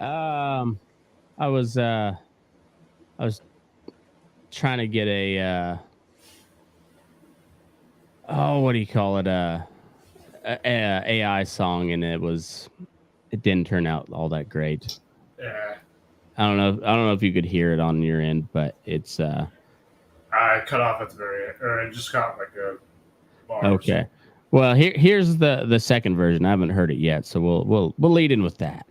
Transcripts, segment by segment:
Um, I was I was trying to get a oh, what do you call it? AI song, and it didn't turn out all that great. Yeah, I don't know if you could hear it on your end, but it's I cut off at the very end, or I just got like a bars. okay. Well, here's the second version. I haven't heard it yet, so we'll lead in with that.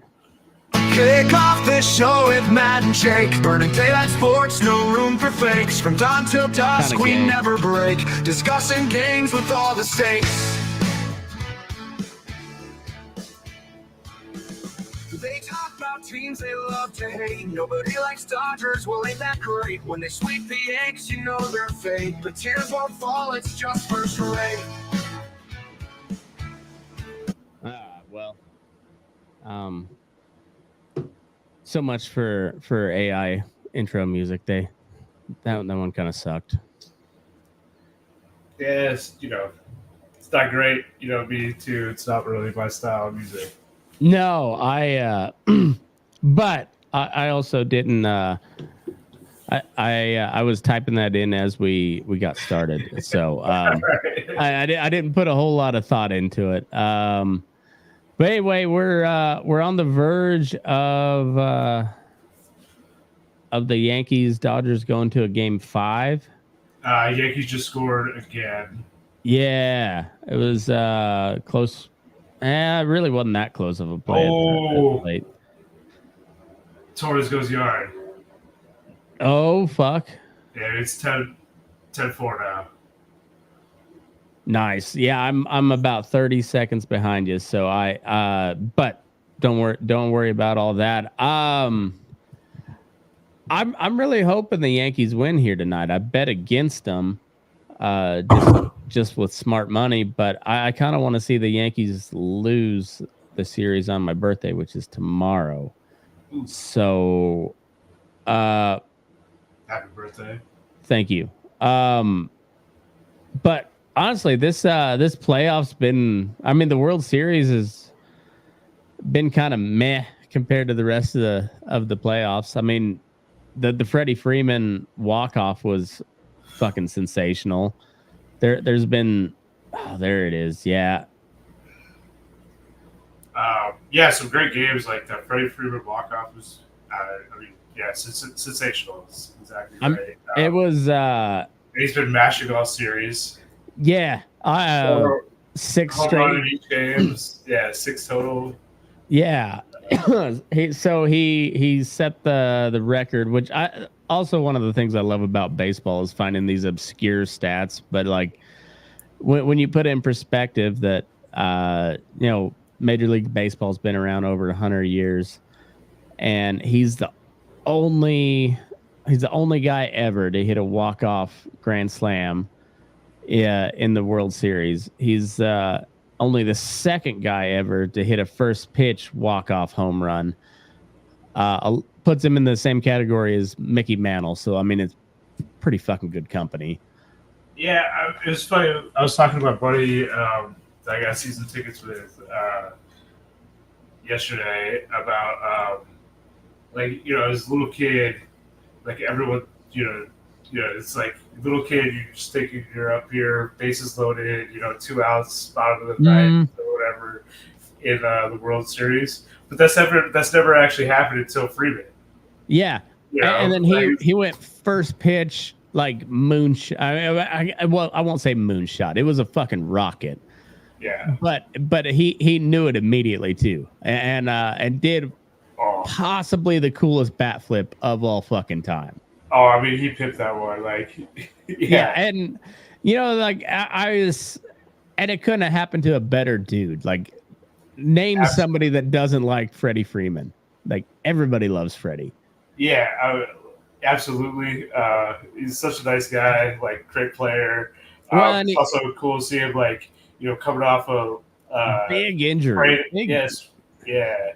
Kick off the show with Matt and Jake. Burning daylight sports, no room for fakes. From dawn till dusk, Kinda we gay. never break. Discussing games with all the stakes. They talk about teams they love to hate. Nobody likes Dodgers, well ain't that great. When they sweep the Yanks, you know their fate. But tears won't fall, it's just first rate. Well, so much for AI intro music. That one kind of sucked. Yeah, it's not great. Me too. It's not really my style of music. No, but I also didn't. I was typing that in as we got started, so I didn't put a whole lot of thought into it. But anyway, we're on the verge of the Yankees Dodgers going to a game 5. Yankees just scored again. Yeah, it was close. It really wasn't that close of a play. Oh, at the plate. Torres goes yard. Oh fuck! Yeah, it's 10-4 now. Nice. Yeah, I'm about 30 seconds behind you. So but don't worry about all that. I'm really hoping the Yankees win here tonight. I bet against them, just with smart money. But I kind of want to see the Yankees lose the series on my birthday, which is tomorrow. Ooh. So, happy birthday! Thank you. But honestly, this playoff's been. I mean, the World Series has been kind of meh compared to the rest of the playoffs. I mean, the Freddie Freeman walk-off was fucking sensational. There's been there it is. Yeah. Some great games like that. Freddie Freeman walk-off was. Sensational. It's exactly right. It was. He's been mashing all series. Yeah. 6 home straight run in each game. Yeah, 6 total. Yeah. he set the record, which I also one of the things I love about baseball is finding these obscure stats. But like when you put it in perspective that Major League Baseball's been around over 100 years, and he's the only guy ever to hit a walk-off grand slam in the World Series. He's only the second guy ever to hit a first pitch walk-off home run. Puts him in the same category as Mickey Mantle. So, I mean, it's pretty fucking good company. Yeah, it was funny. I was talking to my buddy that I got season tickets with yesterday about, as a little kid, like everyone, it's like little kid, you just think you're up here, bases loaded, 2 outs, bottom of the ninth or whatever in the World Series. But that's never actually happened until Freeman. Yeah, and then he went first pitch like moonshot. I won't say moonshot. It was a fucking rocket. Yeah, but he knew it immediately too, and did possibly the coolest bat flip of all fucking time. Oh, I mean, he pipped that one. Like, yeah. And, I was, and it couldn't have happened to a better dude. Like, name somebody that doesn't like Freddie Freeman. Like, everybody loves Freddie. Yeah, absolutely. He's such a nice guy, like, great player. It's also cool to see him, like, coming off a big injury. Yes. Yeah.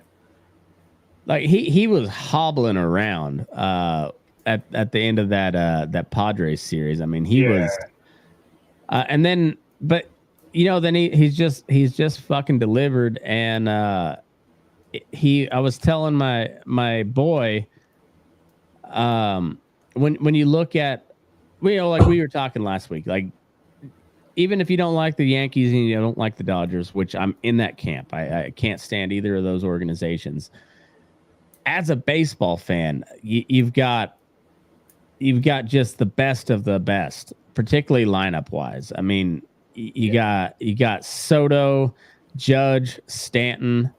Like, he was hobbling around, at the end of that Padres series. I mean, he was, and then, but then he's just fucking delivered. And I was telling my boy, when you look at, like we were talking last week, like even if you don't like the Yankees and you don't like the Dodgers, which I'm in that camp, I can't stand either of those organizations. As a baseball fan, you've got just the best of the best, particularly lineup wise. I mean, you got Soto, Judge, Stanton,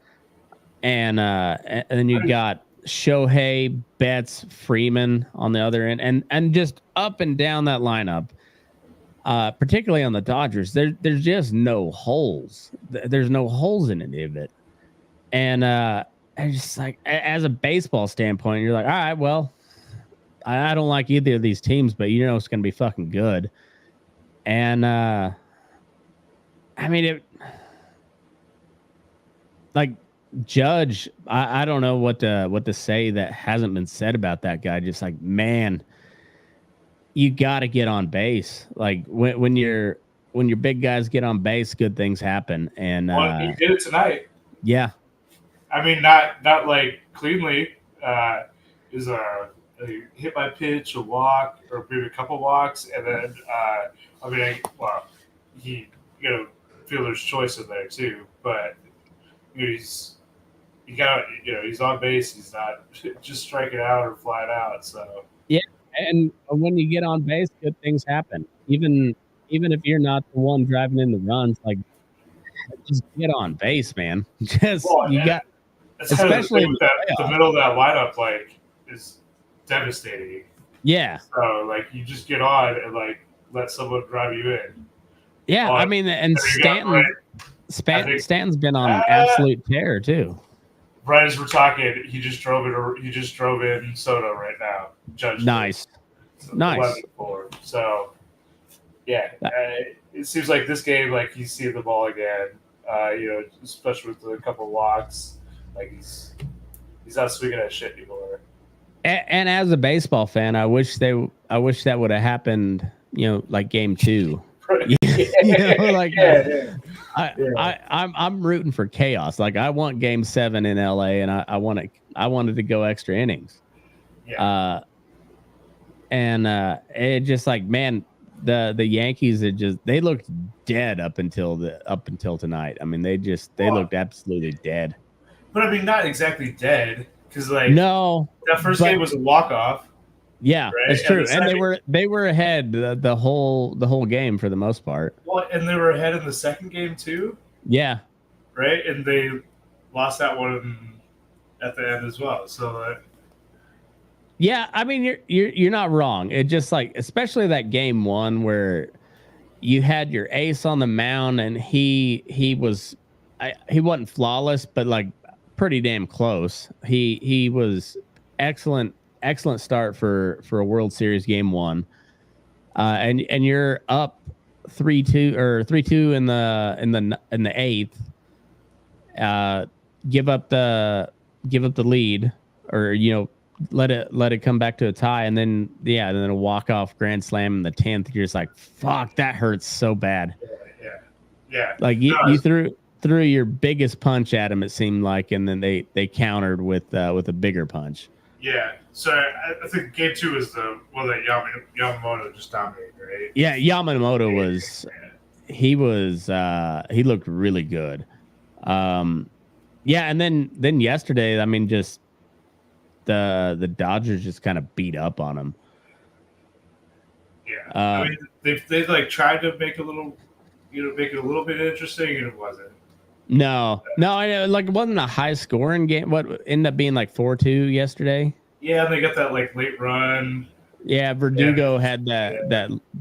and then you got Shohei, Betts, Freeman on the other end, and just up and down that lineup. Particularly on the Dodgers, there's just no holes. There's no holes in any of it, and I just like, as a baseball standpoint, you're like, all right, well, I don't like either of these teams, but it's going to be fucking good. And I mean, like Judge, I don't know what to say that hasn't been said about that guy. Just like, man, you got to get on base. Like when your big guys get on base, good things happen. And he did it tonight. Yeah. I mean, not like cleanly. Is a hit by pitch, a walk, or maybe a couple walks, and then he fielder's choice in there too. But he's on base. He's not just striking out or flying out. So yeah, and when you get on base, good things happen. Even if you're not the one driving in the runs, like just get on base, man. Especially the middle of that lineup, like, is devastating. Yeah. So like you just get on and like let someone drive you in. Yeah, I mean, and Stanton's been on an absolute tear too. Right as we're talking, he just drove in Soto right now. Judge. Nice. So yeah, it seems like this game, like he's seeing the ball again. Especially with a couple walks. Like he's not swinging at shit anymore. And as a baseball fan, I wish that would have happened. Like game 2. I'm rooting for chaos. Like I want game 7 in LA, and I wanted to go extra innings. Yeah. It just like, man, the Yankees, they looked dead up until tonight. I mean, they looked absolutely dead. But I mean, not exactly dead, because like no, that first game was a walk-off. Yeah, right? That's true. And they were ahead the whole game for the most part. Well, and they were ahead in the second game too. Yeah. Right, and they lost that one at the end as well. So. Yeah, I mean you're not wrong. It just like, especially that game 1 where you had your ace on the mound and he wasn't flawless, but like pretty damn close. He was excellent start for a World Series game 1. And you're up 3-2 or 3-2 in the 8th. Give up the lead, or let it come back to a tie, and then a walk-off grand slam in the 10th. You're just like, fuck, that hurts so bad. Yeah. Like you threw your biggest punch at them, it seemed like, and then they countered with a bigger punch. Yeah. So I think game 2 is the one that Yamamoto just dominated, right? Yeah, Yamamoto he looked really good. And then yesterday, I mean, just the Dodgers just kind of beat up on him. Yeah, I mean, they like tried to make it a little bit interesting, and it wasn't. No, it wasn't a high scoring game. What ended up being like 4-2 yesterday? Yeah, they got that like late run. Yeah, Verdugo had that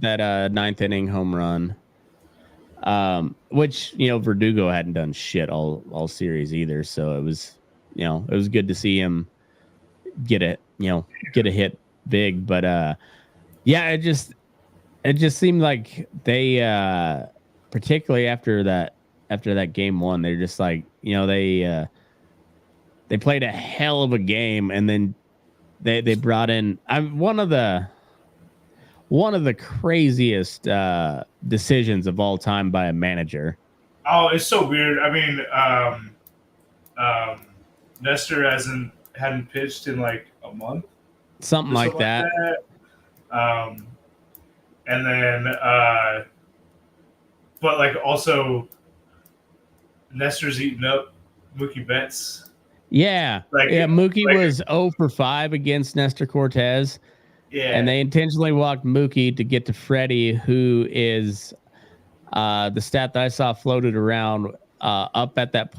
9th inning home run. Which Verdugo hadn't done shit all series either, so it was good to see him get a hit big. But it just seemed like they particularly after that game 1, they're just like, they played a hell of a game, and then they brought in one of the one of the craziest decisions of all time by a manager. Oh, it's so weird. I mean, Nestor hadn't pitched in like a month, Something like that. And then, but like also, Nestor's eating up Mookie Betts. Yeah, Mookie was 0 for 5 against Nestor Cortez. Yeah, and they intentionally walked Mookie to get to Freddie, who is the stat that I saw floated around up at that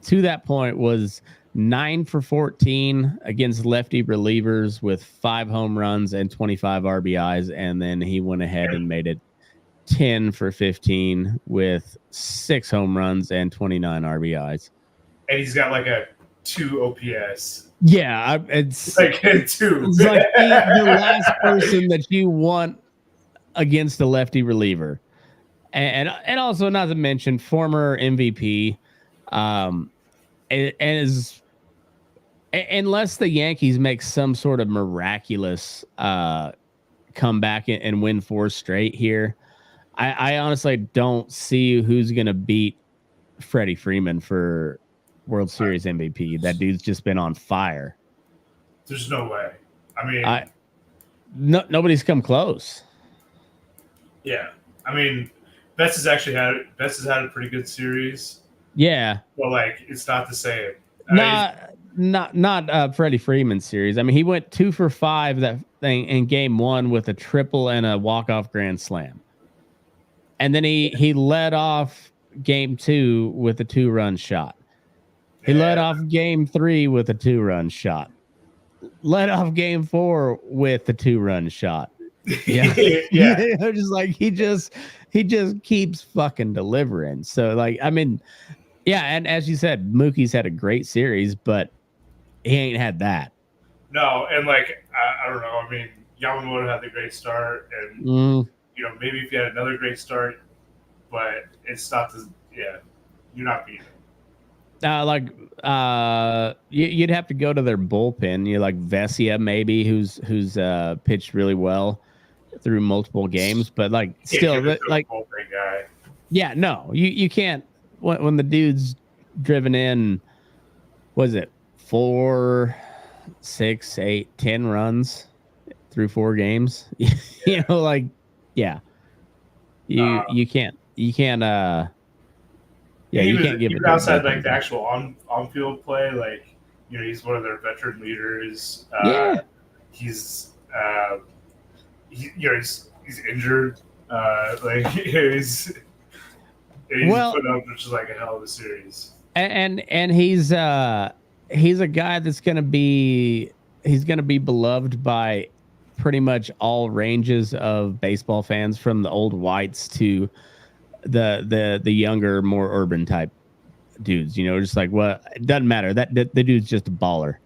to that point was 9 for 14 against lefty relievers with 5 home runs and 25 RBIs, and then he went ahead and made it 10 for 15 with 6 home runs and 29 RBIs. And he's got like a 2 OPS. Yeah, it's like 2. It's like the last person that you want against a lefty reliever, and also not to mention former MVP, unless the Yankees make some sort of miraculous comeback and win 4 straight here, I honestly don't see who's going to beat Freddie Freeman for World Series MVP. That dude's just been on fire. There's no way. I mean, nobody's come close. Yeah, I mean, Betts has had a pretty good series. Yeah, but like it's not the same. Not Freddie Freeman series. I mean, he went 2 for 5 that thing in game 1 with a triple and a walk-off grand slam, and then he led off game 2 with a 2-run shot. He led off game 3 with a 2-run shot. Led off game 4 with the 2-run shot. Yeah. Yeah. Just like he just keeps fucking delivering. So like, I mean, yeah, and as you said, Mookie's had a great series, but he ain't had that. No, and like I don't know. I mean, Yamamoto had the great start, and you know, maybe if you had another great start, but it's not the you're not beating. You'd have to go to their bullpen. You like Vesia maybe, who's pitched really well through multiple games, but like still like bullpen guy. Yeah, no, you can't when the dude's driven in. Was it 4, 6, 8, 10 runs through 4 games? You know, like you can't. Yeah, you can't give it outside like the actual on-field play. Like, you know, he's one of their veteran leaders. He's injured. Like he's putting up just like a hell of a series. And he's a guy that's gonna be beloved by pretty much all ranges of baseball fans, from the old whites to the younger, more urban type dudes. You know, just like, well, it doesn't matter. The dude's just a baller.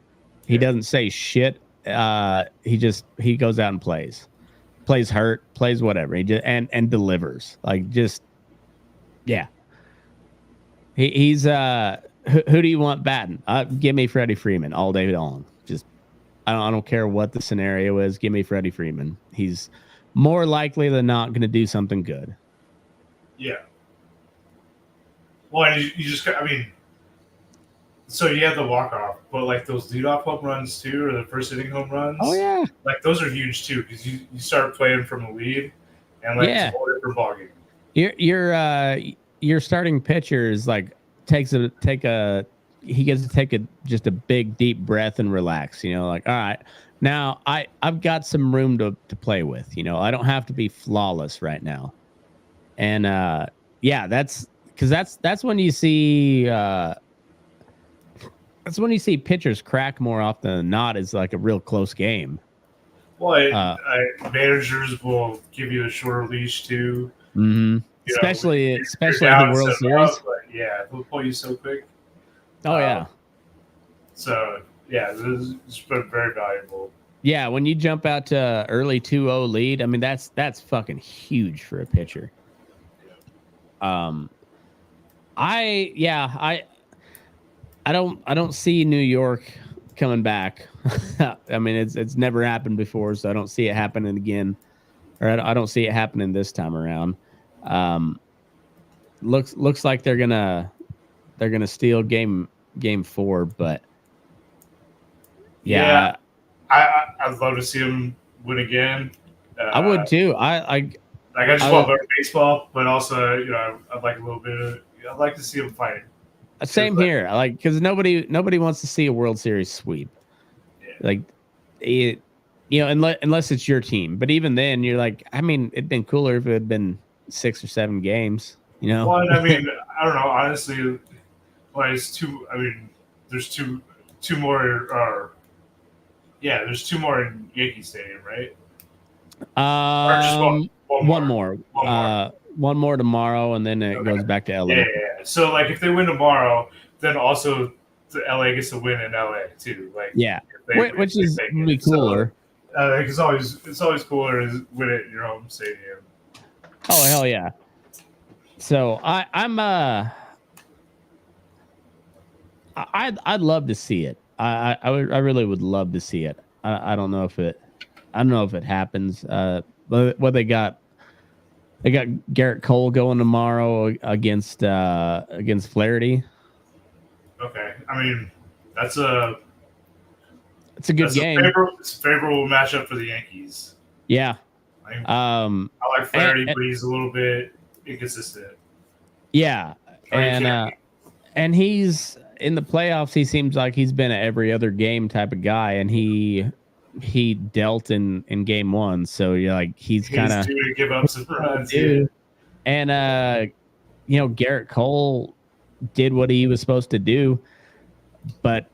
He doesn't say shit. He goes out and plays hurt, plays whatever. He just and delivers. Like, just he's who do you want batting? Give me Freddie Freeman all day long. Just I don't care what the scenario is. Give me Freddie Freeman. He's more likely than not going to do something good. Yeah. Well, you just, I mean, so you have the walk-off, but like those leadoff home runs too, or the first inning home runs. Oh yeah. Like those are huge too, because you start playing from the lead, and like it's a whole different ballgame. Your starting pitcher is like he gets to take just a big deep breath and relax. You know, like, all right, now I've got some room to play with. You know, I don't have to be flawless right now. And that's because that's when you see pitchers crack more often than not. Is like a real close game. Well, managers will give you a shorter leash too. Mm-hmm. Especially the World Series. They'll pull you so quick. Oh yeah. So it's been very valuable. Yeah, when you jump out to early 2-0 lead, I mean that's fucking huge for a pitcher. I don't see New York coming back. I mean, it's never happened before, so I don't see it happening again. or I don't see it happening this time around. Looks like they're gonna steal game 4, but Yeah, yeah, I'd love to see him win again. I would too. Like I just I want would, better baseball, but also I'd like a little bit of. I'd like to see him fight. same Like, here. Like because nobody wants to see a World Series sweep. yeah. Like it, unless it's your team. But even then, you're like, I mean, it'd been cooler if it had been 6 or 7 games. Well, I mean, I don't know. Honestly, well, it's two. I mean, there's two more. There's 2 more in Yankee Stadium, right? Or just One more. One more. One more tomorrow, and then it goes back to LA. Yeah. So like, if they win tomorrow, then also the LA gets to win in LA too. Like, Yeah, if which they is make it. really cooler. So, like, it's always cooler to win it in your home stadium. Oh hell yeah! So I'd love to see it. I really would love to see it. I don't know if it happens. But what they got Garrett Cole going tomorrow against Flaherty. Okay, I mean it's a good game. It's a favorable matchup for the Yankees. Yeah. I like Flaherty, but he's a little bit inconsistent. Yeah, and he's in the playoffs. He seems like he's been an every other game type of guy, and he dealt in game 1. So you're like he's kind of due to give up some runs. And Garrett Cole did what he was supposed to do, but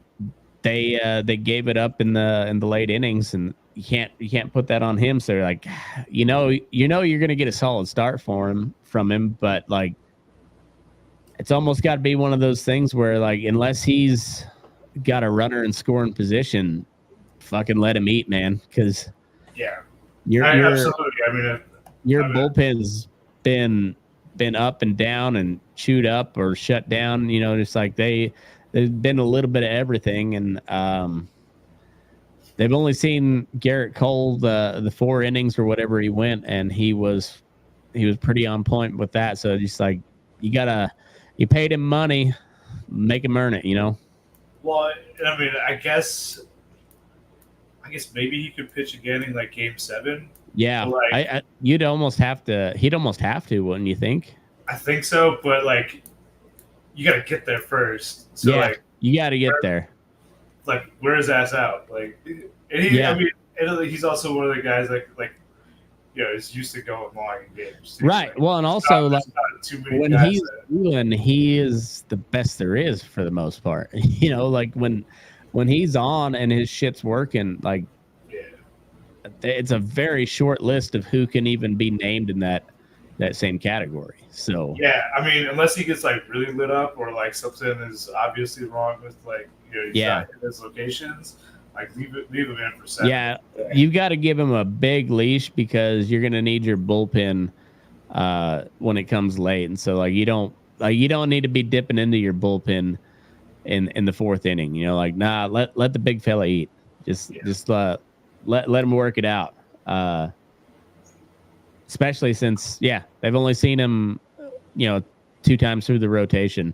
they gave it up in the late innings, and you can't put that on him. So you're like, you're gonna get a solid start from him, but like it's almost got to be one of those things where like unless he's got a runner in scoring position, fucking let him eat, man, because absolutely. I mean, your bullpen's been up and down and chewed up or shut down. Just like there's been a little bit of everything, and they've only seen Garrett Cole the 4 innings or whatever he went, and he was pretty on point with that. So just like you paid him money, make him earn it. Well, I mean, I guess maybe he could pitch again in like game 7. Yeah, like, he'd almost have to, wouldn't you think? I think so, but like you got to get there first. So like you got to get there. Like wear his ass out. Like, and I mean, he's also one of the guys like is used to going long in games. Too. Right. Like, well, and also like when he's doing, he is the best there is for the most part. Like when he's on and his shit's working, like it's a very short list of who can even be named in that same category. So yeah, I mean, unless he gets like really lit up or like something is obviously wrong with like he's not in his locations. Like leave him in for 7. Yeah, you got to give him a big leash because you're gonna need your bullpen when it comes late, and so like you don't need to be dipping into your bullpen in the 4th inning. Let the big fella eat. Just let him work it out. Especially since they've only seen him 2 times through the rotation.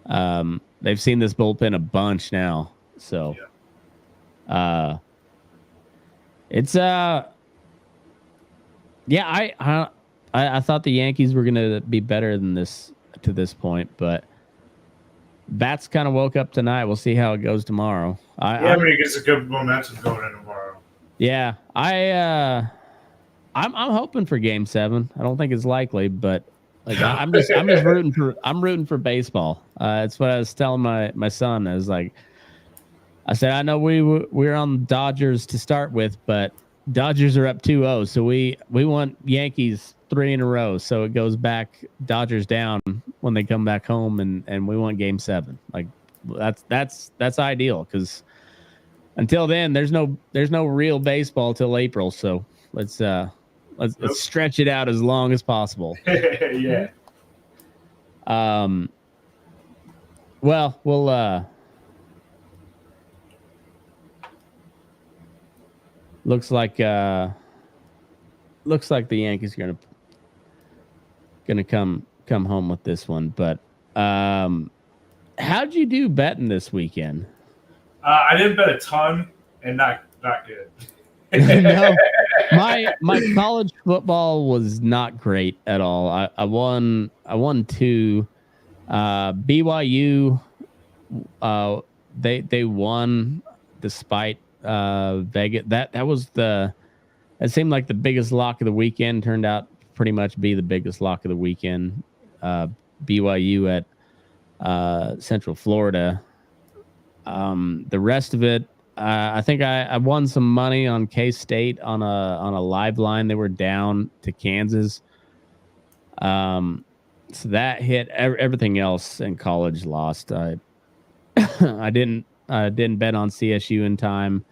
They've seen this bullpen a bunch now, so. It's I thought the Yankees were gonna be better than this to this point, but Bats kind of woke up tonight. We'll see how it goes tomorrow. I mean, it gets a good momentum going in tomorrow. Yeah, I'm hoping for Game 7. I don't think it's likely, but like I'm just rooting for baseball. It's what I was telling my son. I said, I know we're on Dodgers to start with, but Dodgers are up 2-0, so we want Yankees 3 in a row. So it goes back Dodgers down when they come back home, and we want Game 7. Like that's ideal because until then there's no real baseball till April. So let's stretch it out as long as possible. Yeah. Well, we'll looks like looks like the Yankees are gonna come home with this one. But how'd you do betting this weekend? I didn't bet a ton, and not good. No, my college football was not great at all. I won two. BYU, they won despite Vegas. That was it seemed like the biggest lock of the weekend. Turned out pretty much be the biggest lock of the weekend. BYU at Central Florida. The rest of it, I think I won some money on K-State on a live line. They were down to Kansas. So that hit. Everything else in college lost. I didn't bet on CSU in time.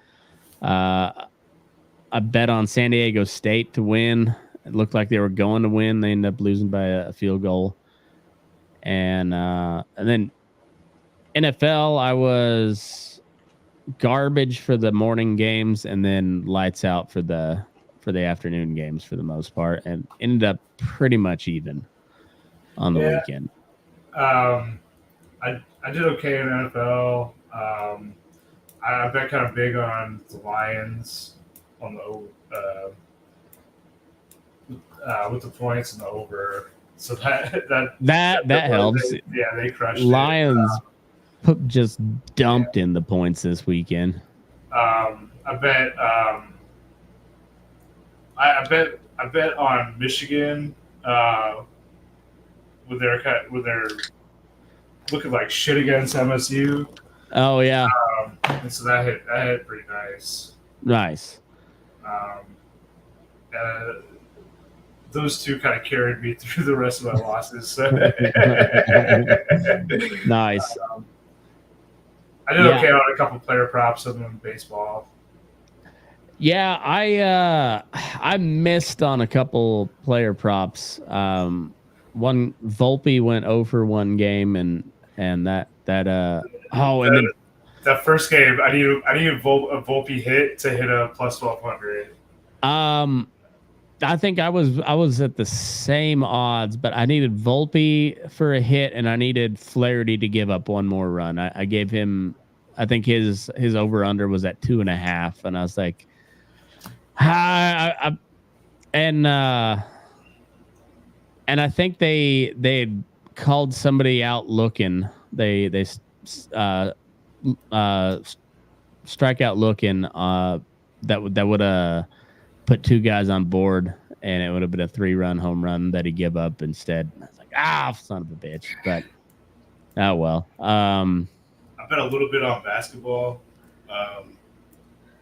I bet on San Diego State to win. It looked like they were going to win. They ended up losing by a field goal. And then NFL, I was garbage for the morning games and then lights out for the afternoon games for the most part, and ended up pretty much even on the weekend. I did okay in NFL. I bet kind of big on the Lions on the with the points and the over. So that helps. They crushed Lions just dumped in the points this weekend. I bet I bet on Michigan with their looking like shit against MSU. Oh yeah. And so that hit pretty nice. Nice. Those two kind of carried me through the rest of my losses. So. Nice. I did okay on a couple player props other than baseball. Yeah, I missed on a couple player props. One Volpe went over one game, and that that first game I needed a Volpe hit to hit a plus 1200. I think I was at the same odds, but I needed Volpe for a hit, and I needed Flaherty to give up one more run. I gave him, I think his over under was at 2.5, and I was like, and I think they had called somebody out looking. They strike out looking. That would put two guys on board, and it would have been a 3-run home run that he give up instead. I was like, son of a bitch. But oh well. I bet a little bit on basketball.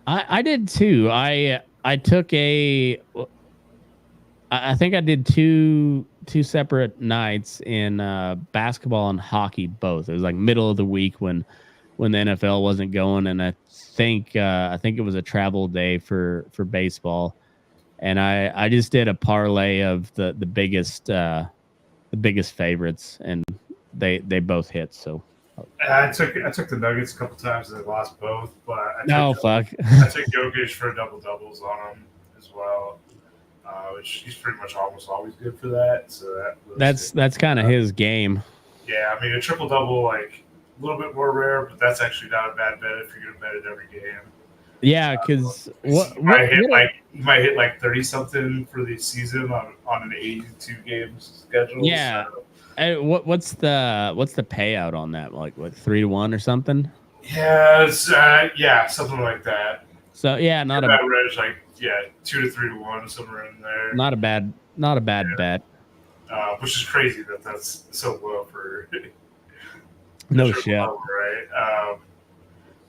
I did too. I took I think I did two separate nights in basketball and hockey both. It was like middle of the week when the NFL wasn't going, and I think it was a travel day for baseball, and I just did a parlay of the biggest favorites, and they both hit. So I took the Nuggets a couple times and they lost both, but I took Jokic for double doubles on them as well, which he's pretty much almost always good for that. So that's kind of his game. Yeah, I mean a triple double like. A little bit more rare, but that's actually not a bad bet if you're going to bet it every game. Yeah, because you might hit like 30 something for the season on an 82 game schedule. Yeah. So. What's the payout on that? Like 3-1 or something? Yeah, it's something like that. So yeah, not a bad range, like 2 to 3 to 1 somewhere in there. Not a bad bet. Which is crazy that's so low for. No shit. Right.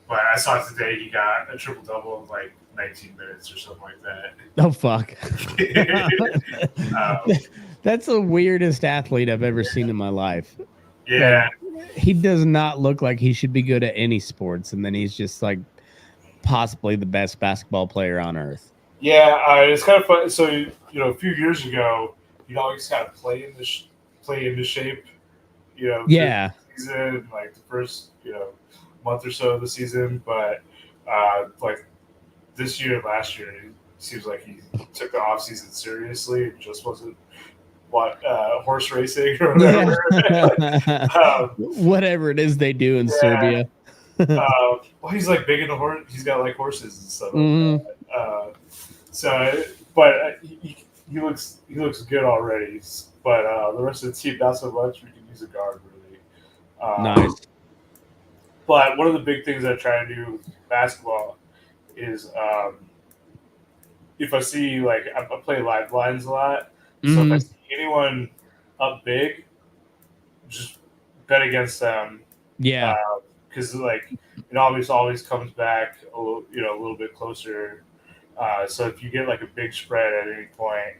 But I saw today he got a triple double in like 19 minutes or something like that. Oh fuck. That's the weirdest athlete I've ever seen in my life. Yeah. Like, he does not look like he should be good at any sports, and then he's just like possibly the best basketball player on earth. Yeah, it's kind of fun. So a few years ago, he'd always kind of play into shape. Yeah. Season, like the first month or so of the season, but like this year, last year, seems like he took the off season seriously and just wasn't horse racing or whatever. Whatever it is they do in Serbia. Well, he's like big into horse. He's got like horses and stuff like that. But he looks good already. But the rest of the team, not so much. We can use a guard really. Nice. But one of the big things I try to do with basketball is if I see like I play live lines a lot, so if I see anyone up big, just bet against them. Yeah. Because like it always comes back a little bit closer. So if you get like a big spread at any point,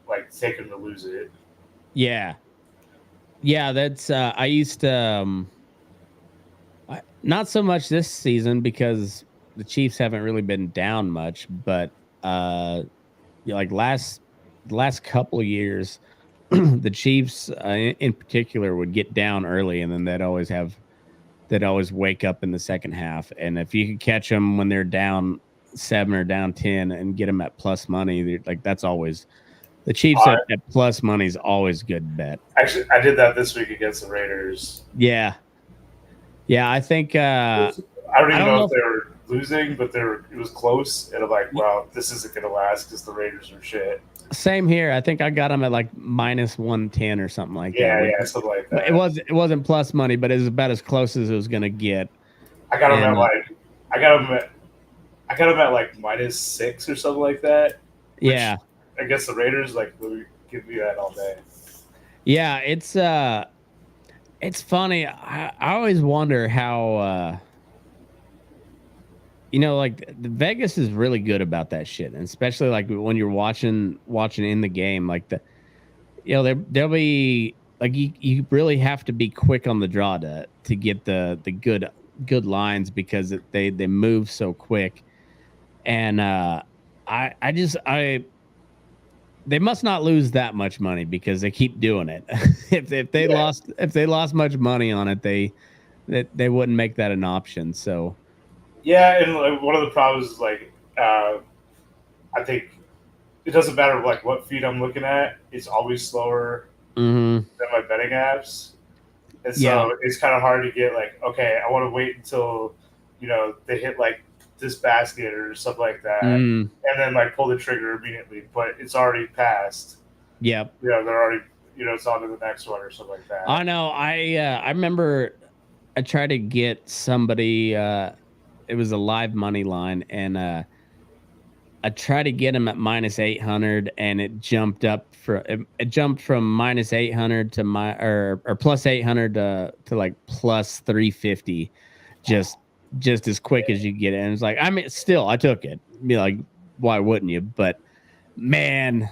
like take them to lose it. Yeah. That's I used to not so much this season because the Chiefs haven't really been down much, but like last couple of years, the Chiefs in particular would get down early, and then they'd always wake up in the second half. And if you could catch them when they're down 7 or down 10 and get them at plus money, like that's always the Chiefs at plus money is always a good bet. Actually, I did that this week against the Raiders. Yeah, I think I don't even know if they were losing, but it was close. And I'm like, well, this isn't going to last because the Raiders are shit. Same here. I think I got them at like minus 110 or something like that. Yeah, something like that. It wasn't plus money, but it was about as close as it was going to get. I got them at like minus 6 or something like that. Yeah. I guess the Raiders like will give me that all day. Yeah, it's funny. I always wonder how like the Vegas is really good about that shit, and especially like when you're watching in the game, like there'll be like you really have to be quick on the draw to get the good lines because they move so quick, and they must not lose that much money because they keep doing it. if they lost much money on it, they wouldn't make that an option. So yeah, and like, one of the problems is like I think it doesn't matter like what feed I'm looking at; it's always slower than my betting apps, and so it's kind of hard to get like, okay, I want to wait until they hit like this basket or something like that, and then like pull the trigger immediately, but it's already passed. Yep. They're already it's on to the next one or something like that. I know. I remember I tried to get somebody. It was a live money line, and I tried to get him at minus 800, and it jumped from minus 800 to or plus 800 to like plus 350, just as quick as you get it. And it's like, I mean, still, I took it. Be like, why wouldn't you? But man,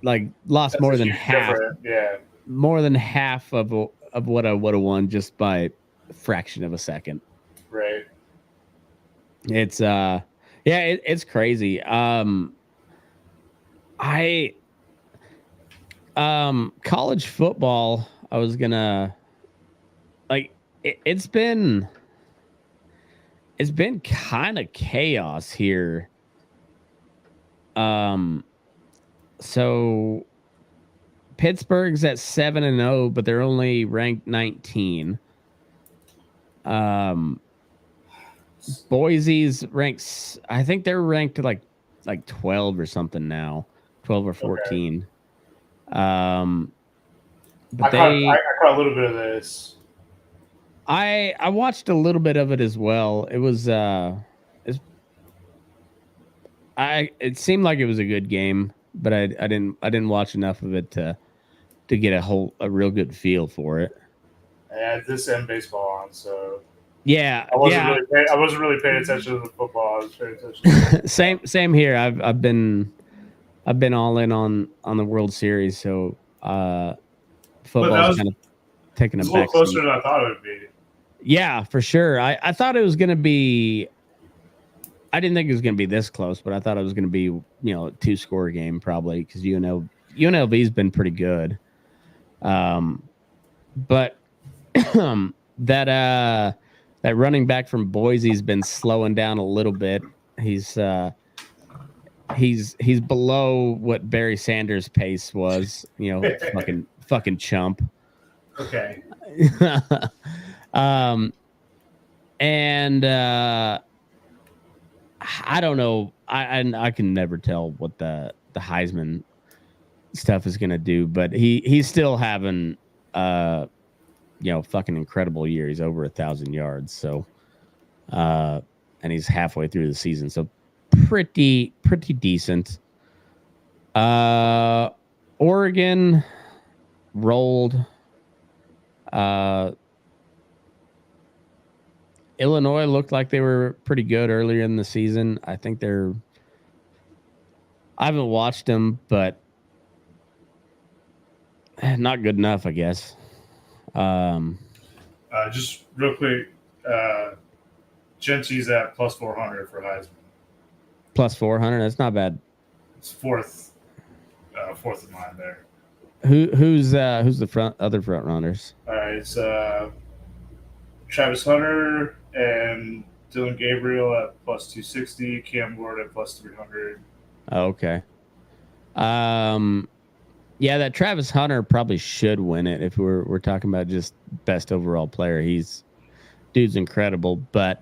like lost That's more than half. Yeah, more than half of what I would have won just by a fraction of a second. Right. It's it's crazy. College football, I was gonna like it's been kind of chaos here. So Pittsburgh's at 7-0, but they're only ranked 19. Boise's ranks, I think they're ranked like 12 or something now, 12 or 14. Okay. But I caught a little bit of this. I watched a little bit of it as well. It was it seemed like it was a good game, but I didn't watch enough of it to get a real good feel for it. I had this and baseball on, so yeah, I wasn't really paying attention to the football. I was paying attention. Same here. I've been all in on the World Series, so football's kind of taking a little back closer seat. than I thought it would be. Yeah, for sure. I thought it was going to be. I didn't think it was going to be this close, but I thought it was going to be a 2-score game probably because UNLV's been pretty good. But that running back from Boise's been slowing down a little bit. He's he's below what Barry Sanders' pace was. Fucking chump. Okay. And I don't know. I can never tell what the Heisman stuff is gonna do, but he's still having fucking incredible year. He's over 1,000 yards, so and he's halfway through the season, so pretty decent. Oregon rolled. Illinois looked like they were pretty good earlier in the season. I think I haven't watched them, but not good enough, I guess. Just real quick, Gentry's at plus 400 for Heisman. Plus 400. That's not bad. It's fourth in line there. Who's the other front runners? All right, it's Travis Hunter and Dylan Gabriel at plus 260, Cam Ward at plus 300. Oh, okay. Yeah, that Travis Hunter probably should win it if we're talking about just best overall player. Dude's incredible, but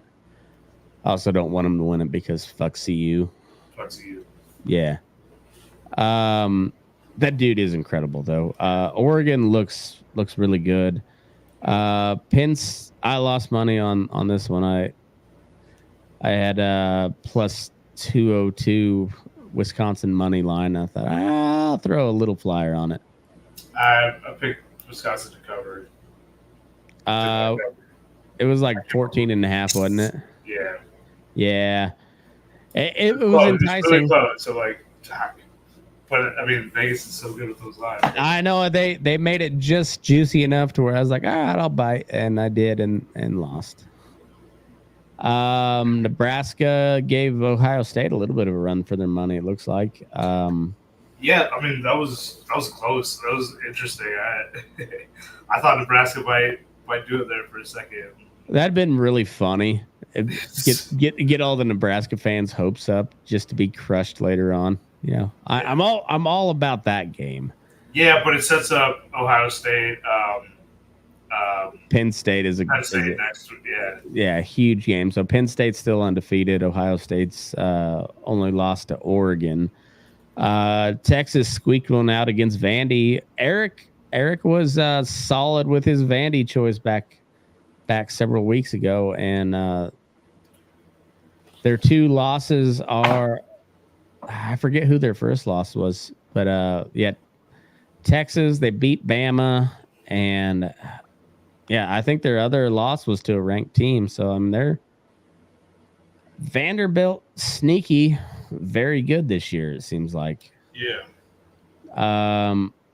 I also don't want him to win it because fuck CU. Fuck CU. Yeah. That dude is incredible though. Oregon looks really good. Pence, I lost money on this one. I had plus 202 Wisconsin money line. I thought I'll throw a little flyer on it. I picked Wisconsin to cover. It was like 14.5, wasn't it? Yeah. Yeah. It was enticing. Really close, so like, but I mean, Vegas is so good with those lines. I know they made it just juicy enough to where I was like, all right, I'll bite, and I did, and lost. Nebraska gave Ohio State a little bit of a run for their money. It looks like. Yeah, I mean that was close. That was interesting. I thought Nebraska might do it there for a second. That'd been really funny. Get all the Nebraska fans' hopes up just to be crushed later on. Yeah, I'm all about that game. Yeah, but it sets up Ohio State. Penn State is next. Yeah, huge game. So Penn State's still undefeated. Ohio State's only lost to Oregon. Texas squeaked one out against Vandy. Eric was solid with his Vandy choice back several weeks ago, and their two losses are, I forget who their first loss was, but yeah, Texas, they beat Bama, and yeah, I think their other loss was to a ranked team. So they're Vanderbilt sneaky, very good this year, it seems like. Yeah.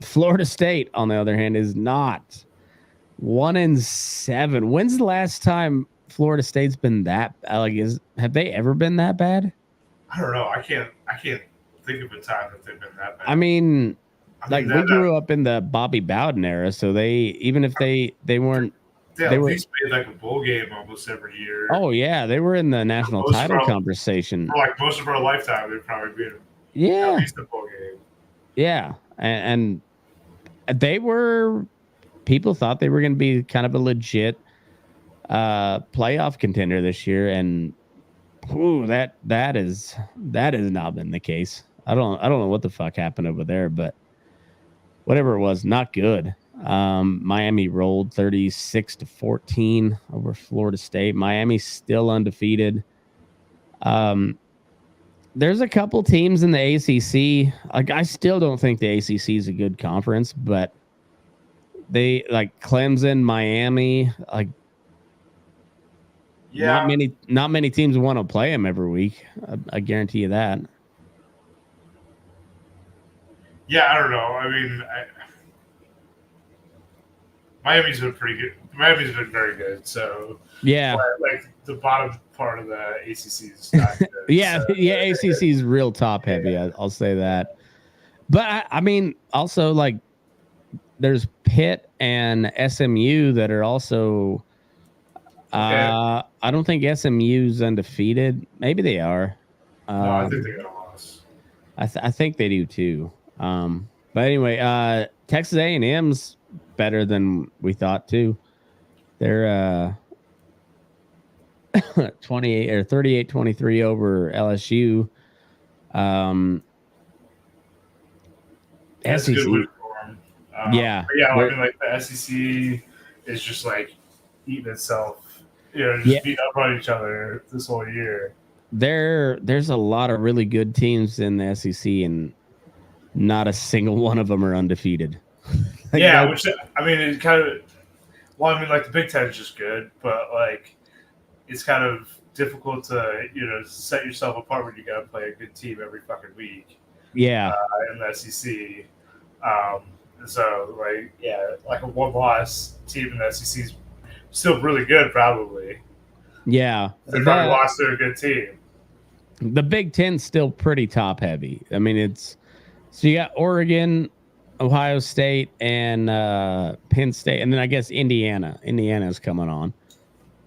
Florida State, on the other hand, is not. 1-7. When's the last time Florida State's been that have they ever been that bad? I don't know. I can't think of a time that they've been that bad. I mean we grew up in the Bobby Bowden era, so even if they weren't, they at least made like a bowl game almost every year. Oh yeah, they were in the national title conversation. For like most of our lifetime, they'd probably been at least a bowl game. Yeah, and they were. People thought they were going to be kind of a legit playoff contender this year, and that has not been the case. I don't know what the fuck happened over there, but whatever it was, not good. Miami rolled 36-14 over Florida State. Miami's still undefeated. There's a couple teams in the ACC. Like, I still don't think the ACC is a good conference, but they like Clemson, Miami, like yeah. Not many teams want to play them every week. I guarantee you that. Yeah, I don't know. I mean, Miami's been pretty good. Miami's been very good. So yeah, like the bottom part of the ACC is not good. ACC is real top heavy. Yeah. I'll say that. But I mean, also like there's Pitt and SMU that are also. I don't think SMU's undefeated. Maybe they are. No, I think they got a loss. I think they do too. But anyway, Texas A&M's better than we thought too. They're 28 or 38-23 over LSU. That's SEC. a good win for them. Yeah. But yeah, I mean, like the SEC is just like eating itself, just beating up on each other this whole year. There's a lot of really good teams in the SEC, and not a single one of them are undefeated. Yeah, which I mean, it kind of. Well, I mean, like the Big Ten is just good, but like it's kind of difficult to set yourself apart when you got to play a good team every fucking week. Yeah, in the SEC. So like a one-loss team in the SEC is still really good, probably. Yeah, if they lost, they're a good team. The Big Ten's still pretty top heavy. I mean, so you got Oregon, Ohio State, and Penn State, and then I guess Indiana. Indiana's coming on.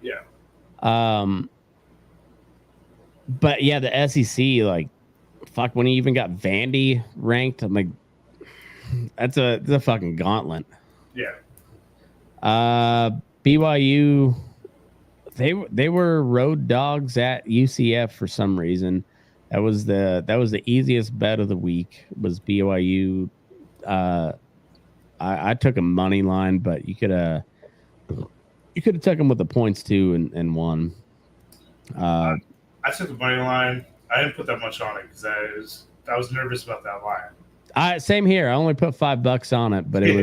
Yeah. But yeah, the SEC, like, fuck, when he even got Vandy ranked, I'm like, that's a fucking gauntlet. Yeah. BYU, they were road dogs at UCF for some reason. That was the easiest bet of the week was BYU. I took a money line, but you could have took them with the points too and won. I took the money line. I didn't put that much on it because I was nervous about that line. Same here. I only put $5 on it, but it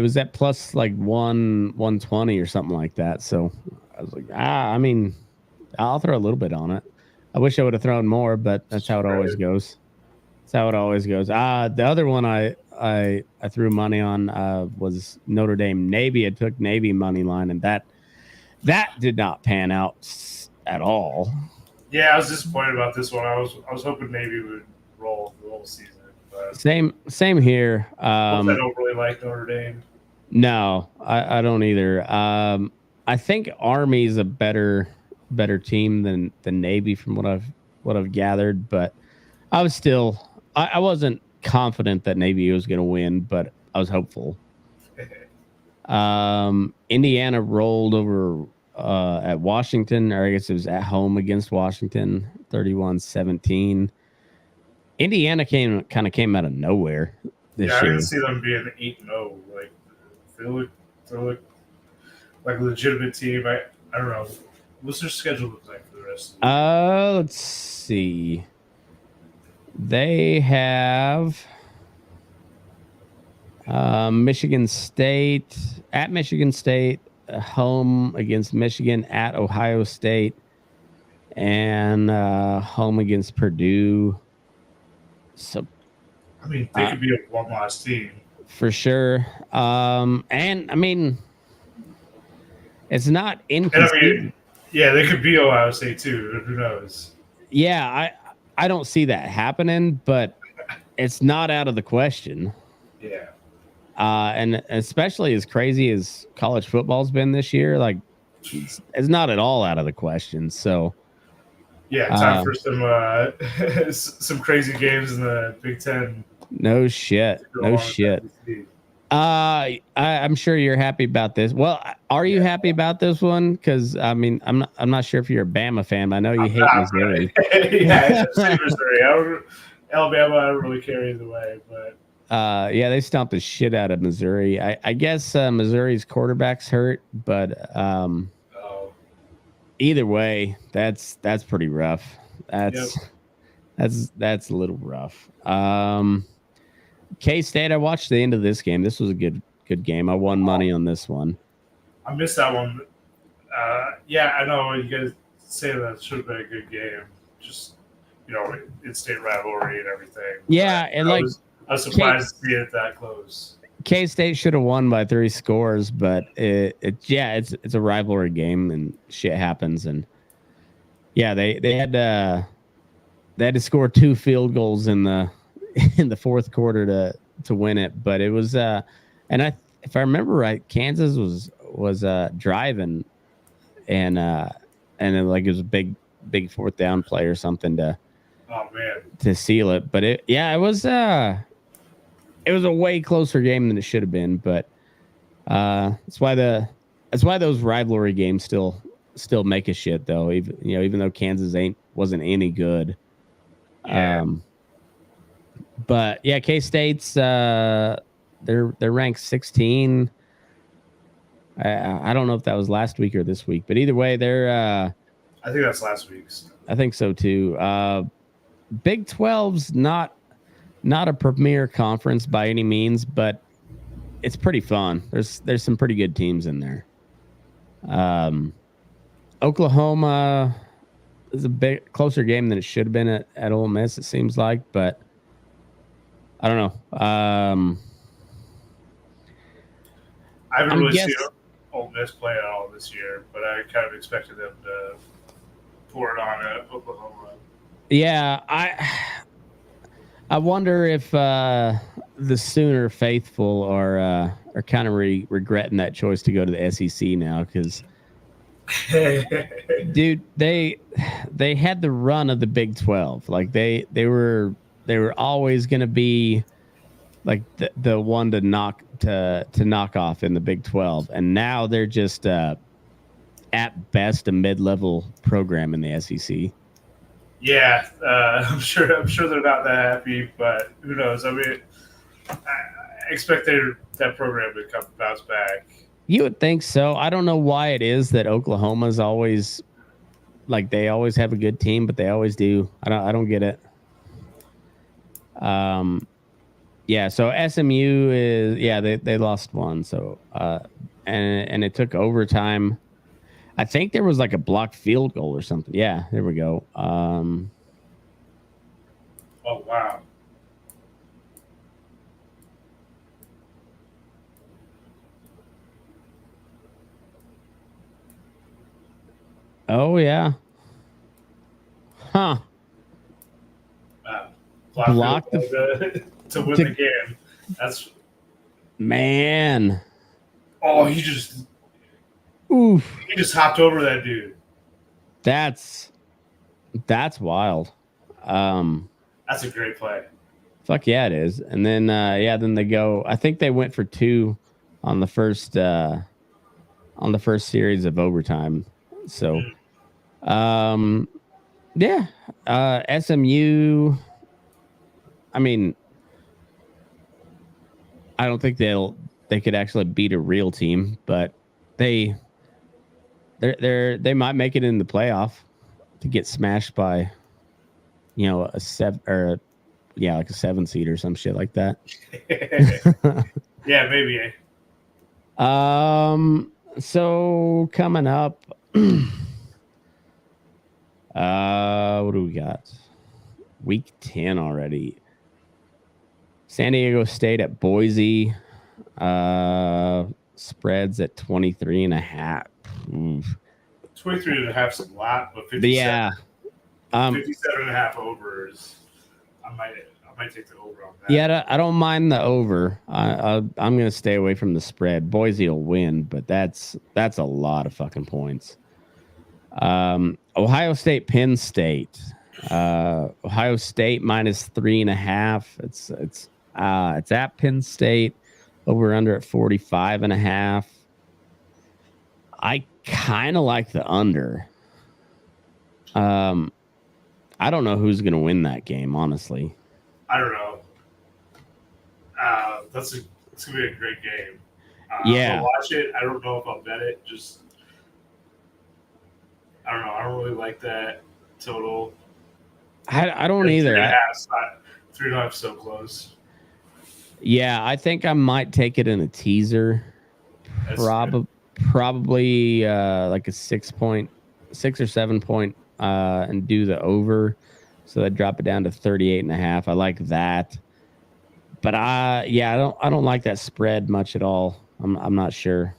was at plus like 120 or something like that. So I was like, I mean, I'll throw a little bit on it. I wish I would have thrown more, but that's how it always goes. That's how it always goes. The other one I threw money on was Notre Dame Navy. I took Navy money line, and that did not pan out at all. Yeah, I was disappointed about this one. I was hoping Navy would roll the whole season. But same here. I don't really like Notre Dame. No, I don't either. I think Army's a better team than Navy from what I've gathered, but I was still I wasn't confident that Navy was going to win, but I was hopeful. Indiana rolled over at Washington, or I guess it was at home against Washington, 31-17. Indiana came out of nowhere this year. I didn't see them being 8-0. Like they look like a legitimate team. I don't know. What's their schedule look like for the rest of the year? Let's see. They have Michigan State, home against Michigan, at Ohio State, and home against Purdue. So, I mean, they could be a one-loss team for sure. And I mean, it's not inconceivable. Yeah, they could be Ohio State too. Who knows? Yeah, I don't see that happening, but it's not out of the question. Yeah. And especially as crazy as college football's been this year, like it's not at all out of the question. So yeah, time for some crazy games in the Big Ten. No shit. I'm sure you're happy about this. Well, are you happy about this one? Because I mean, I'm not sure if you're a Bama fan, but I know you hate Missouri. Yeah, Missouri. Alabama, I don't really care either way, but yeah, they stomped the shit out of Missouri. I guess Missouri's quarterback's hurt, but either way, that's pretty rough. That's a little rough. K-State, I watched the end of this game. This was a good game. I won money on this one. I missed that one. Yeah, I know you guys say that should have been a good game. Just in-state rivalry and everything. Yeah, and I was surprised to see it that close. K-State should have won by 3 scores, but it's a rivalry game and shit happens. And yeah, they had to score 2 field goals in the fourth quarter to win it. But it was and if I remember right, Kansas was driving and it was a big fourth down play or something to Oh man. to seal it. But it was a way closer game than it should have been. But that's why those rivalry games still make a shit though. Even though Kansas wasn't any good. Yeah. But yeah, K-State's they're ranked 16. I don't know if that was last week or this week, but either way, they're I think that's last week's. I think so too. Big 12's not a premier conference by any means, but it's pretty fun. There's some pretty good teams in there. Oklahoma is a bit closer game than it should have been at Ole Miss, it seems like, but I don't know. I haven't really seen Ole Miss play at all this year, but I kind of expected them to pour it on Oklahoma. Yeah, I wonder if the Sooner faithful are kind of regretting that choice to go to the SEC now because, dude, they had the run of the Big 12. Like they were always going to be like the one to knock off in the Big 12, and now they're just at best a mid-level program in the SEC. Yeah, I'm sure they're not that happy, but who knows? I mean, I expect that program to bounce back. You would think so. I don't know why it is that Oklahoma's always like they always have a good team, but they always do. I don't get it. Yeah, so SMU is they lost one. So and it took overtime. I think there was like a blocked field goal or something. Yeah, there we go. Oh wow. Oh yeah. Huh. Blocked to win the game. That's man. Oh, he just hopped over that dude. That's wild. That's a great play. Fuck yeah, it is. And then then they go. I think they went for 2 on the first series of overtime. So, SMU. I mean, I don't think they could actually beat a real team, but they might make it in the playoff to get smashed by, a 7 or like a 7 seed or some shit like that. Yeah, maybe. So coming up, what do we got? Week 10 already. San Diego State at Boise. Spreads at 23.5. 23.5 is a lot, but 57, 57.5 over is. I might take the over on that. Yeah, I don't mind the over. I'm going to stay away from the spread. Boise will win, but that's a lot of fucking points. Ohio State, Penn State. Ohio State minus 3.5. It's at Penn State. Over under at 45.5. I kind of like the under. I don't know who's going to win that game, honestly. I don't know. It's going to be a great game. Yeah. I'll watch it. I don't know if I'll bet it. I don't know. I don't really like that total. I don't either. 3.5 is so close. Yeah, I think I might take it in a teaser. Probably like a 6 or 7 point and do the over. So that drop it down to 38.5. I like that. But I don't like that spread much at all. I'm not sure.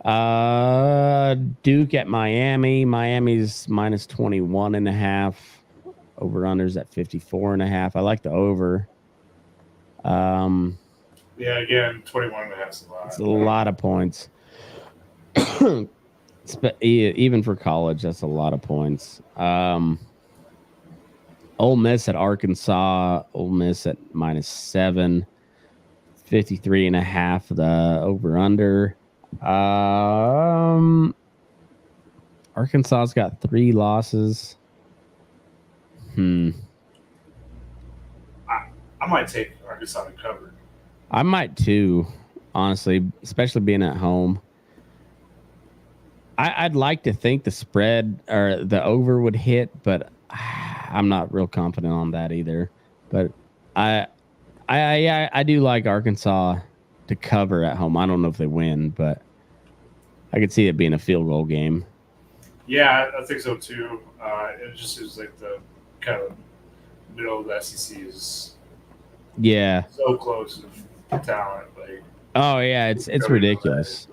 Duke at Miami. Miami's minus 21.5. Over unders at 54.5. I like the over. Yeah, again, 21.5 is a lot. It's a lot of points. Even for college, that's a lot of points. Ole Miss at Arkansas. Ole Miss at -7. 53.5 the over under. Arkansas's got 3 losses. I might take Arkansas to cover. I might too, honestly, especially being at home. I'd like to think the spread or the over would hit, but I'm not real confident on that either. But I do like Arkansas to cover at home. I don't know if they win, but I could see it being a field goal game. Yeah, I think so too. It just seems like the kind of middle of the SEC is so close to talent. Like, oh yeah, it's ridiculous.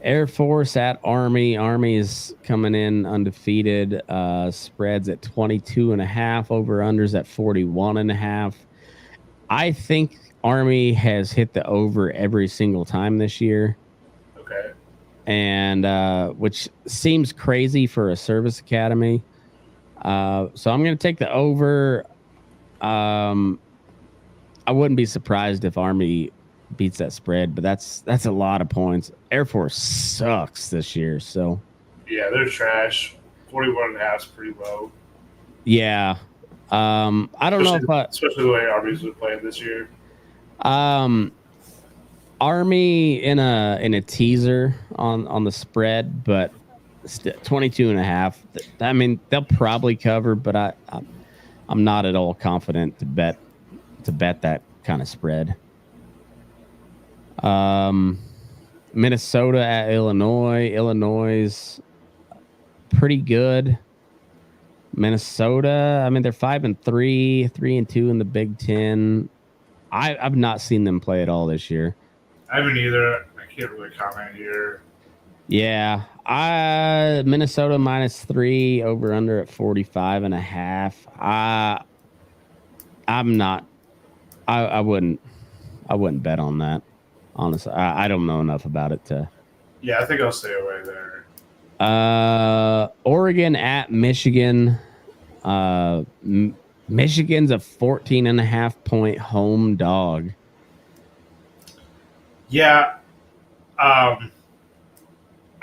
Air Force at Army. Army is coming in undefeated. Spreads at 22.5. Over unders at 41.5. I think Army has hit the over every single time this year. Okay. And which seems crazy for a service academy. So I'm going to take the over. I wouldn't be surprised if Army beats that spread, but that's a lot of points. Air Force sucks this year, so yeah, they're trash. 41.5 is pretty low. Yeah, I don't know if especially the way Army's been playing this year. Army in a teaser on the spread, but 22.5. I mean, they'll probably cover, but I'm not at all confident to bet that kind of spread. Minnesota at Illinois. Illinois is pretty good. Minnesota, I mean, they're 5-3, 3-2 in the Big Ten. I've not seen them play at all this year. I haven't either. I can't really comment here. Yeah, Minnesota -3, over under at 45.5. I'm not. I wouldn't bet on that. Honestly, I don't know enough about it to. Yeah, I think I'll stay away there. Oregon at Michigan. Michigan's a 14.5 point home dog. Yeah. I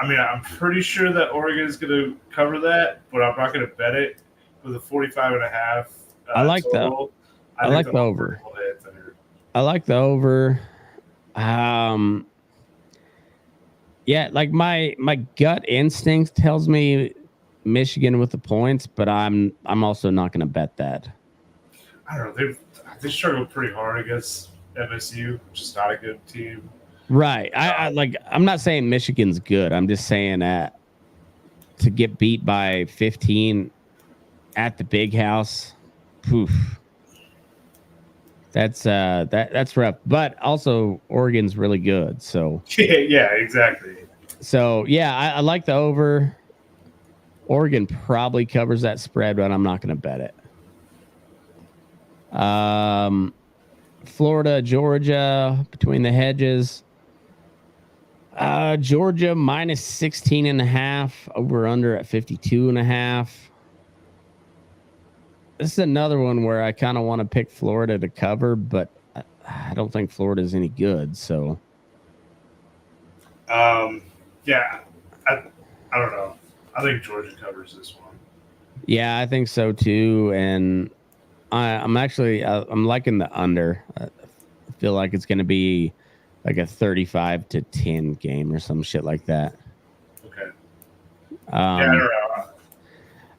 mean, I'm pretty sure that Oregon is going to cover that, but I'm not going to bet it with a 45.5. I like total. I like the over. I like the over. Yeah, like my gut instinct tells me Michigan with the points, but I'm also not going to bet that. I don't know. They struggled pretty hard against MSU, which is not a good team. Right. I'm not saying Michigan's good. I'm just saying that to get beat by 15 at the Big House, poof. That's rough. But also Oregon's really good. So yeah, exactly. So yeah, I like the over. Oregon probably covers that spread, but I'm not going to bet it. Florida, Georgia, between the hedges. Georgia -16.5, over under at 52.5. This is another one where I kind of want to pick Florida to cover, but I don't think Florida is any good. So, yeah, I don't know. I think Georgia covers this one. Yeah, I think so too. And I'm liking the under. I feel like it's going to be like a 35-10 game or some shit like that. Okay. Yeah, I don't know.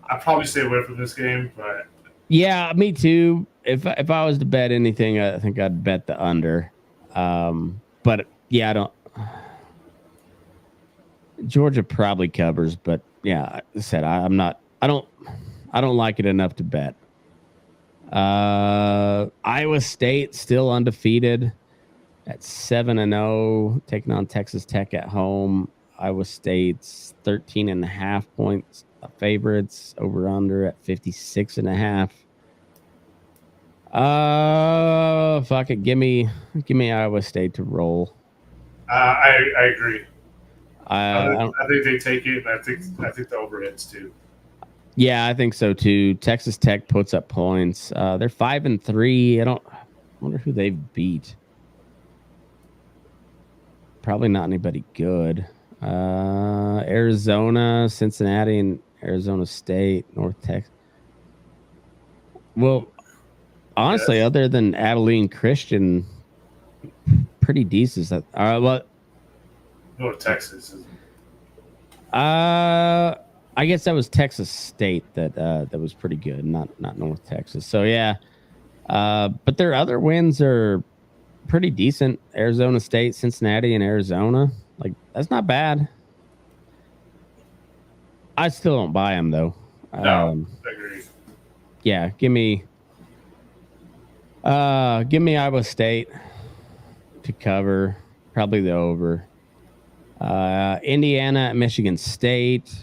I'd probably stay away from this game, but yeah, me too. If I was to bet anything, I think I'd bet the under. But yeah, I don't. Georgia probably covers, but yeah, like I said, I don't like it enough to bet. Iowa State still undefeated at 7-0, taking on Texas Tech at home. Iowa State's 13.5 points favorites, over under at 56.5. Fuck it, give me Iowa State to roll. I agree. I think they take it, and I think the over hits too. Yeah, I think so too. Texas Tech puts up points. They're 5-3. I wonder who they've beat. Probably not anybody good. Arizona, Cincinnati, and Arizona State, North Texas. Well, honestly, Yes. other than Abilene Christian, pretty decent. Well, North Texas is I guess that was Texas State that was pretty good, not North Texas. So yeah, but their other wins are pretty decent. Arizona State, Cincinnati, and Arizona. Like that's not bad. I still don't buy them though. no. Agree. Yeah, give me Iowa State to cover, probably the over. Indiana at Michigan State.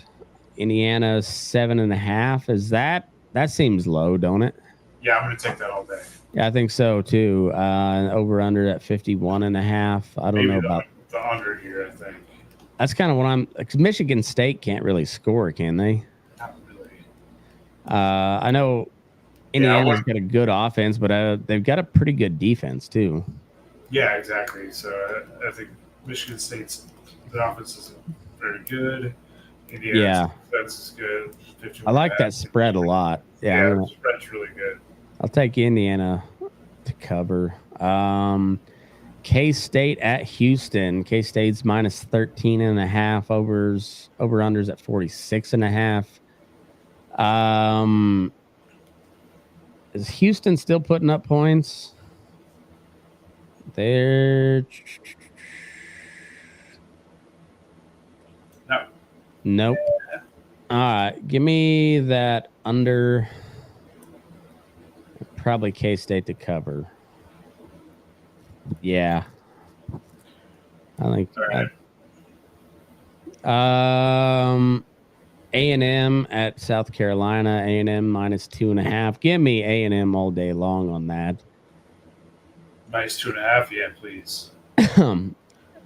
Indiana 7.5. Is that seems low, don't it? Yeah, I'm gonna take that all day. Yeah, I think so too. Over under at 51.5. I don't know about the under here. I think that's kind of what I'm. Cause Michigan State can't really score, can they? not really. I know Indiana's got a good offense, but they've got a pretty good defense too. Yeah, exactly. So I think Michigan State's the offense is very good. Indiana's defense is good. I like that spread a lot. Yeah, the spread's really good. I'll take Indiana to cover. K-State at Houston. K-State's -13.5. Over unders at 46.5. Is Houston still putting up points? They're No. Nope. All right, give me that under. Probably K-State to cover. Yeah, I think. All right. A&M at South Carolina. A&M -2.5. Give me A&M all day long on that. -2.5. Yeah, please.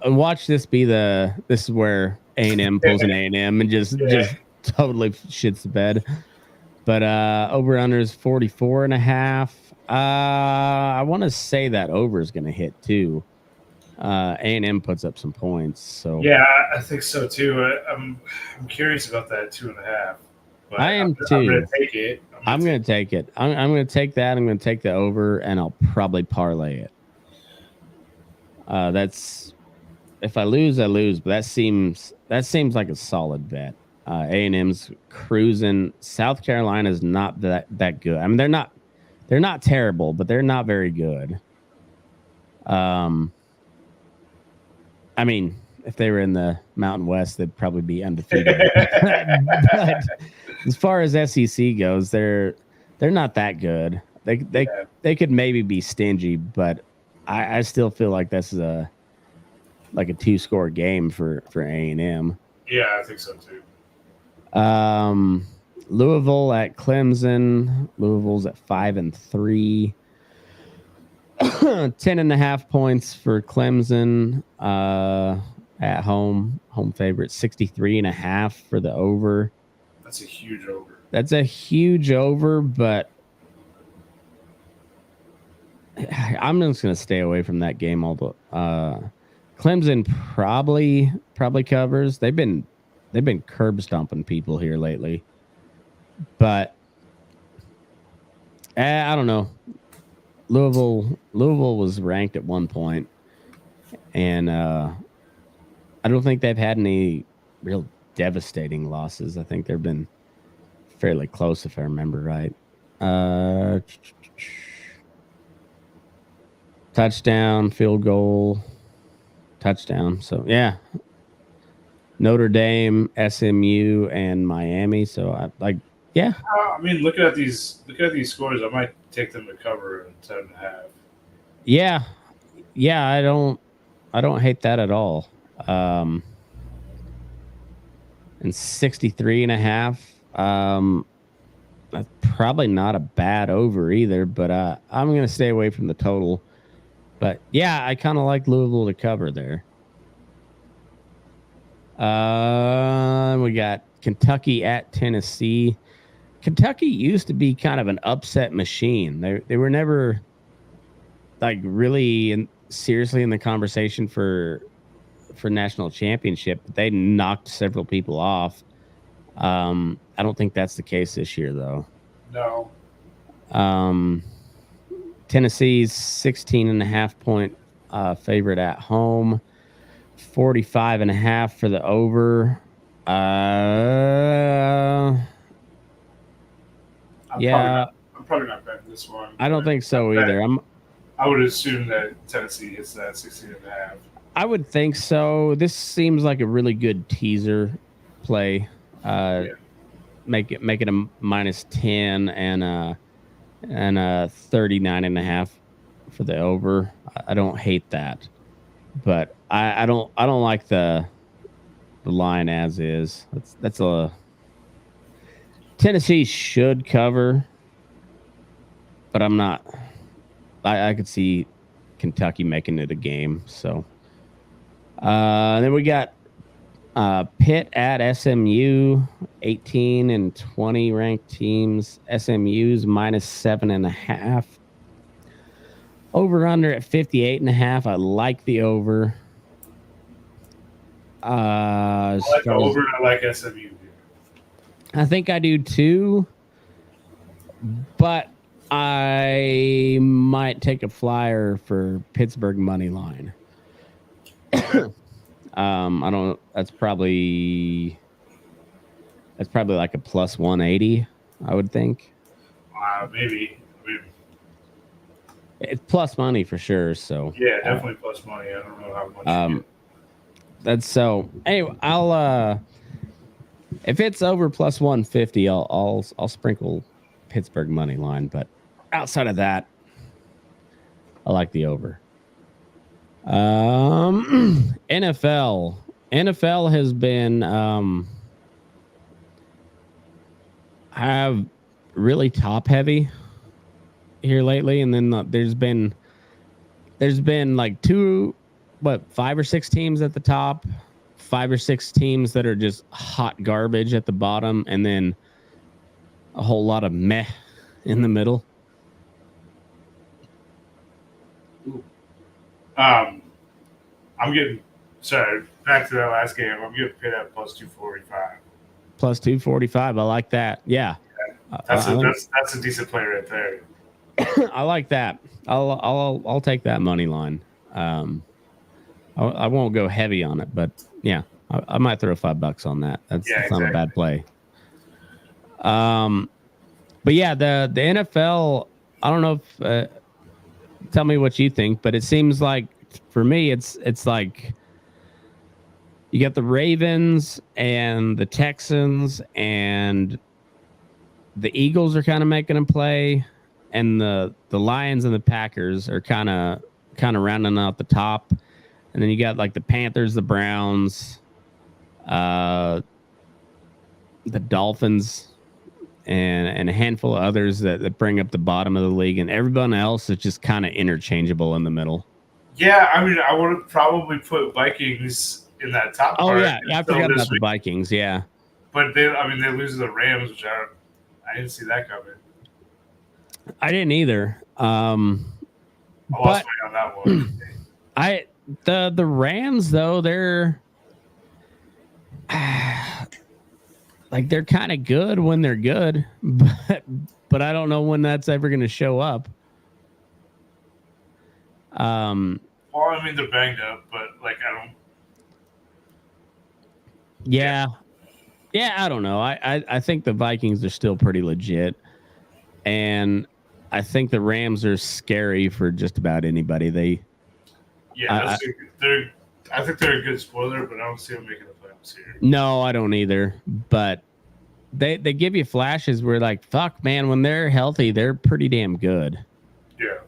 Watch this be this is where A&M pulls an A&M and just totally shits the bed. But over under is 44.5. I want to say that over is going to hit too. A&M puts up some points. So yeah, I think so too. I'm curious about that 2.5. But I am too. I'm going to take it. I'm going to take it. I'm going to take that. I'm going to take the over, and I'll probably parlay it. That's if I lose, I lose. But that seems like a solid bet. A&M's cruising. South Carolina's not that good. I mean, they're not terrible, but they're not very good. I mean, if they were in the Mountain West, they'd probably be undefeated. But as far as SEC goes, they're not that good. They could maybe be stingy, but I still feel like this is a 2-score game for A&M. Yeah, I think so too. Louisville at Clemson. Louisville's at 5-3. 10.5 points for Clemson at home favorite. 63.5 for the over. That's a huge over. That's a huge over, but I'm just gonna stay away from that game. Clemson probably covers. They've been curb stomping people here lately, but I don't know. Louisville was ranked at one point, and I don't think they've had any real devastating losses. I think they've been fairly close, if I remember right. Touchdown, field goal, touchdown. So yeah, Notre Dame, SMU, and Miami. So yeah. I mean, looking at these scores, I might take them to cover in 10.5. Yeah, I don't hate that at all. And 63.5. That's probably not a bad over either, but I'm gonna stay away from the total. But yeah, I kind of like Louisville to cover there. We got Kentucky at Tennessee. Kentucky used to be kind of an upset machine. They were never like really seriously in the conversation for national championship. But they knocked several people off. I don't think that's the case this year, though. No. Tennessee's 16.5 point favorite at home, 45.5 for the over. I'm probably not betting this one. I don't think so either. I would assume that Tennessee hits that 16.5. I would think so. This seems like a really good teaser play. Make it a -10 and a 39.5 for the over. I don't hate that, but I don't like the line as is. That's a Tennessee should cover, but I'm not. I could see Kentucky making it a game. So then we got Pitt at SMU, 18 and 20 ranked teams. SMU's -7.5. Over under at 58.5. I like the over. I like the over. I like SMU. I think I do too, but I might take a flyer for Pittsburgh money line. I don't. That's probably like a +180. I would think. Maybe. It's plus money for sure. So yeah, definitely plus money. I don't know how much. That's so. Anyway, I'll if it's over +150, I'll sprinkle Pittsburgh money line. But outside of that, I like the over. NFL has been have really top heavy here lately, and then there's been like 5 or 6 teams at the top, 5 or 6 teams that are just hot garbage at the bottom, and then a whole lot of meh in the middle. I'm getting back to that last game. I'm getting Pitt at +245. +245. I like that. Yeah. That's a decent play right there. I like that. I'll take that money line. I won't go heavy on it, but yeah, I might throw $5 on that. That's not a bad play. But yeah, the NFL. I don't know if. Tell me what you think, but it seems like for me, it's like you got the Ravens and the Texans and the Eagles are kind of making a play, and the Lions and the Packers are kind of rounding out the top, and then you got like the Panthers, the Browns, the Dolphins, and a handful of others that bring up the bottom of the league, and everyone else is just kind of interchangeable in the middle. Yeah, I mean, I would probably put Vikings in that top part. Oh yeah, I forgot about the Vikings. Yeah, but they lose to the Rams, which I didn't see that coming. I didn't either. I lost money on that one. The Rams though, they're like they're kind of good when they're good, but I don't know when that's ever going to show up. Well, I mean they're banged up, but like I don't. Yeah, I don't know. I think the Vikings are still pretty legit, and I think the Rams are scary for just about anybody. I think they're a good spoiler, but I don't see them making the playoffs here. No, I don't either. But they give you flashes where like, fuck, man, when they're healthy, they're pretty damn good. Yeah.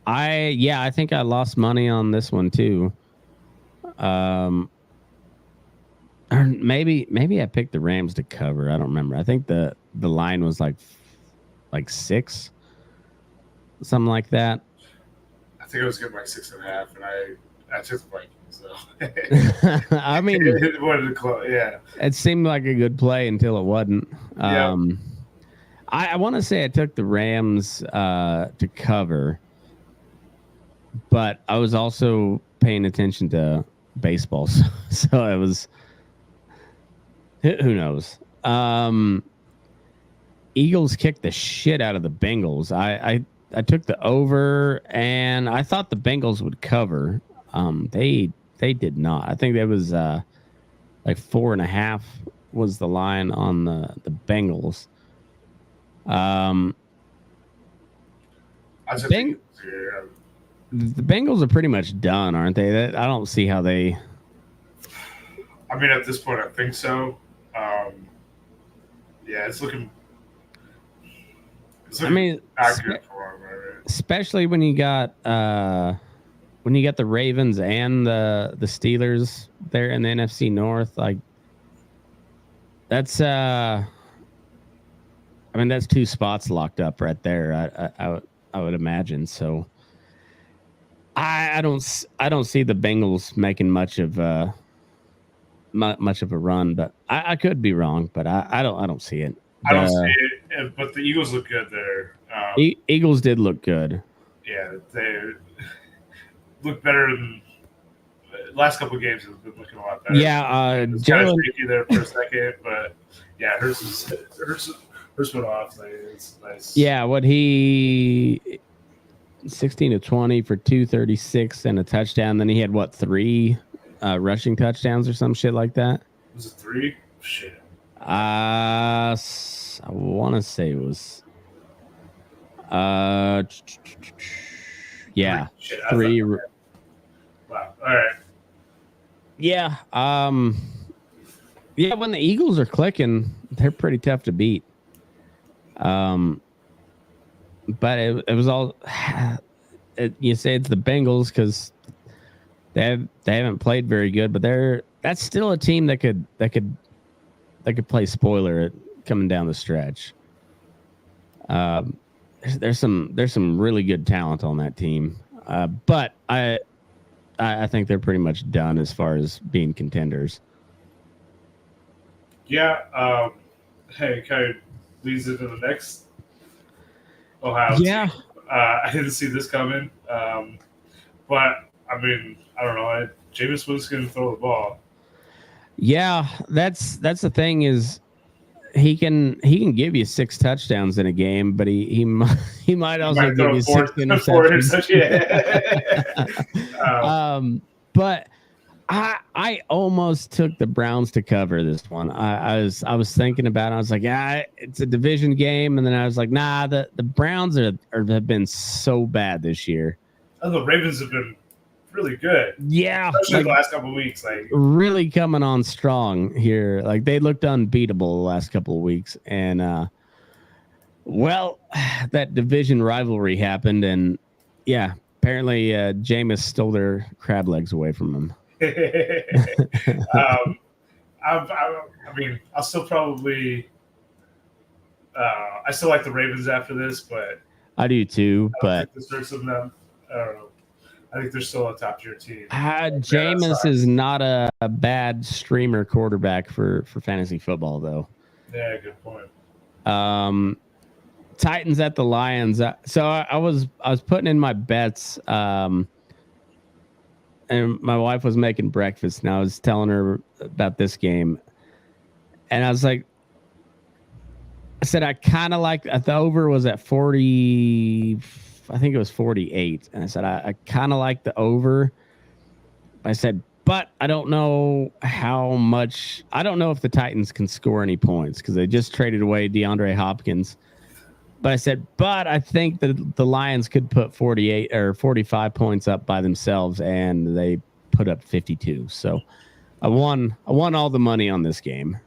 I think I lost money on this one too. Or maybe I picked the Rams to cover. I don't remember. I think the line was like 6, something like that. I think I was getting like 6.5, and I I took the Vikings, though. I mean, It wanted to close, yeah. it seemed like a good play until it wasn't. Yeah. I want to say I took the Rams to cover, but I was also paying attention to baseball, so it was. Who knows? Eagles kicked the shit out of the Bengals. I took the over, and I thought the Bengals would cover. They did not. I think that was like 4.5 was the line on the Bengals. I took Beng- The Bengals are pretty much done, aren't they? I don't see how they. I mean, at this point, I think so. Yeah, it's looking. I mean, accurate for them, right? especially when you got the Ravens and the Steelers there in the NFC North, like that's I mean that's 2 spots locked up right there. I would imagine. So I don't see the Bengals making much of a run, but I could be wrong, but I don't see it. I don't see it, but the Eagles look good there. Eagles did look good. Yeah, they look better than last couple of games. Have been looking a lot better. Yeah, It's kind of Jalen. shaky there for a second, but yeah, Hurst went off. Like, it's nice. Yeah, what he 16 to 20 for 236 and a touchdown. Then he had 3 rushing touchdowns or some shit like that. Was it 3? Shit. I want to say it was. Yeah, Shit, 3. wow. All right. Yeah. Yeah, when the Eagles are clicking, they're pretty tough to beat. But it was all. You say it's the Bengals because they haven't played very good, but that's still a team that could play spoiler coming down the stretch. There's some really good talent on that team, but I think they're pretty much done as far as being contenders. Yeah. Hey, kind of leads into the next Ohio. Yeah. Team. I didn't see this coming, but I mean, I don't know. Jameis Winston's going to throw the ball. Yeah, that's the thing is he can give you 6 touchdowns in a game, but he might also give you 6 interceptions. But I almost took the Browns to cover this one. I was thinking about it. I was like, yeah, it's a division game, and then I was like, nah, the Browns have been so bad this year. Oh, the Ravens have been really good. Yeah, especially the last couple of weeks. Like really coming on strong here. Like they looked unbeatable the last couple of weeks, and well, that division rivalry happened, and yeah, apparently Jameis stole their crab legs away from him. I mean, I'll still probably. I still like the Ravens after this, but I do too. But this hurts them. I don't know. I think they're still a top tier team. Jameis is not a bad streamer quarterback for fantasy football, though. Yeah, good point. Titans at the Lions. So I was putting in my bets. And my wife was making breakfast, and I was telling her about this game. And I was like, I said, I kind of like the over was at 40. I think it was 48. And I said, I kind of like the over. I said, but I don't know how much. I don't know if the Titans can score any points because they just traded away DeAndre Hopkins. But I said, but I think that the Lions could put 48 or 45 points up by themselves, and they put up 52. So I won all the money on this game.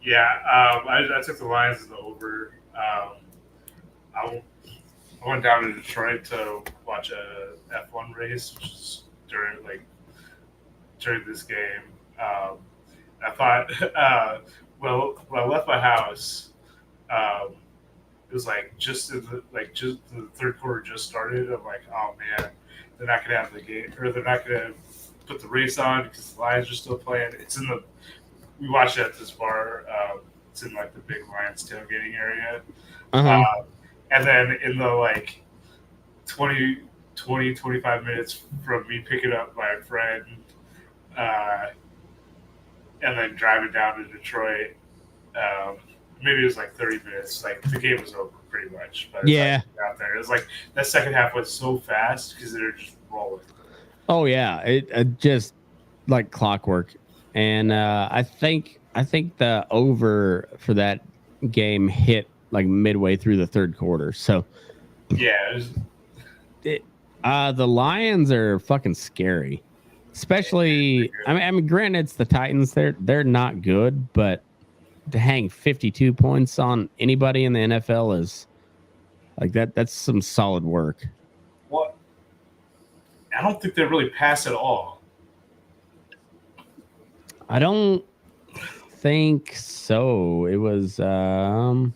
Yeah, I took the Lions as the over. I went down to Detroit to watch a F1 race, which is during this game. I thought, well, when I left my house, it was like just the third quarter just started. I'm like, oh man, they're not gonna have the game, or they're not gonna put the race on because the Lions are still playing. We watched it at this bar. It's in like the big Lions tailgating area. And then in the like 25 minutes from me picking up my friend and then driving down to Detroit, maybe it was like 30 minutes. Like the game was over pretty much. By the time we got there, it was like that second half went so fast because they were just rolling. Oh yeah, it just like clockwork. And I think the over for that game hit like midway through the third quarter. So yeah, the Lions are fucking scary. Especially, I mean, granted, it's the Titans. They're not good, but to hang 52 points on anybody in the NFL is like that. That's some solid work. Well, I don't think they really pass at all. I don't think so. It was well,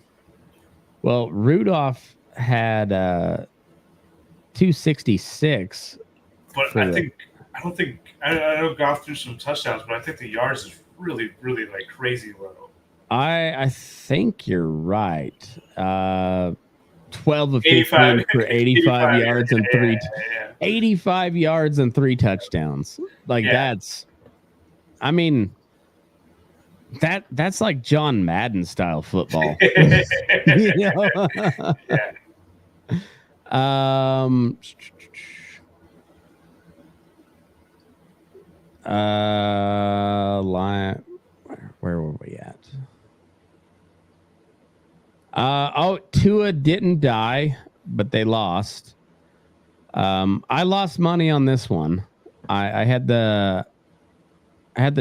Rudolph had 266. But I know Goff threw some touchdowns, but I think the yards is really, really like crazy low. I think you're right. 12 of 15 for 85 yards and 85 yards and 3 touchdowns. Like that's, I mean, that's like John Madden style football. You know? Where were we at? Tua didn't die, but they lost. I lost money on this one. I had the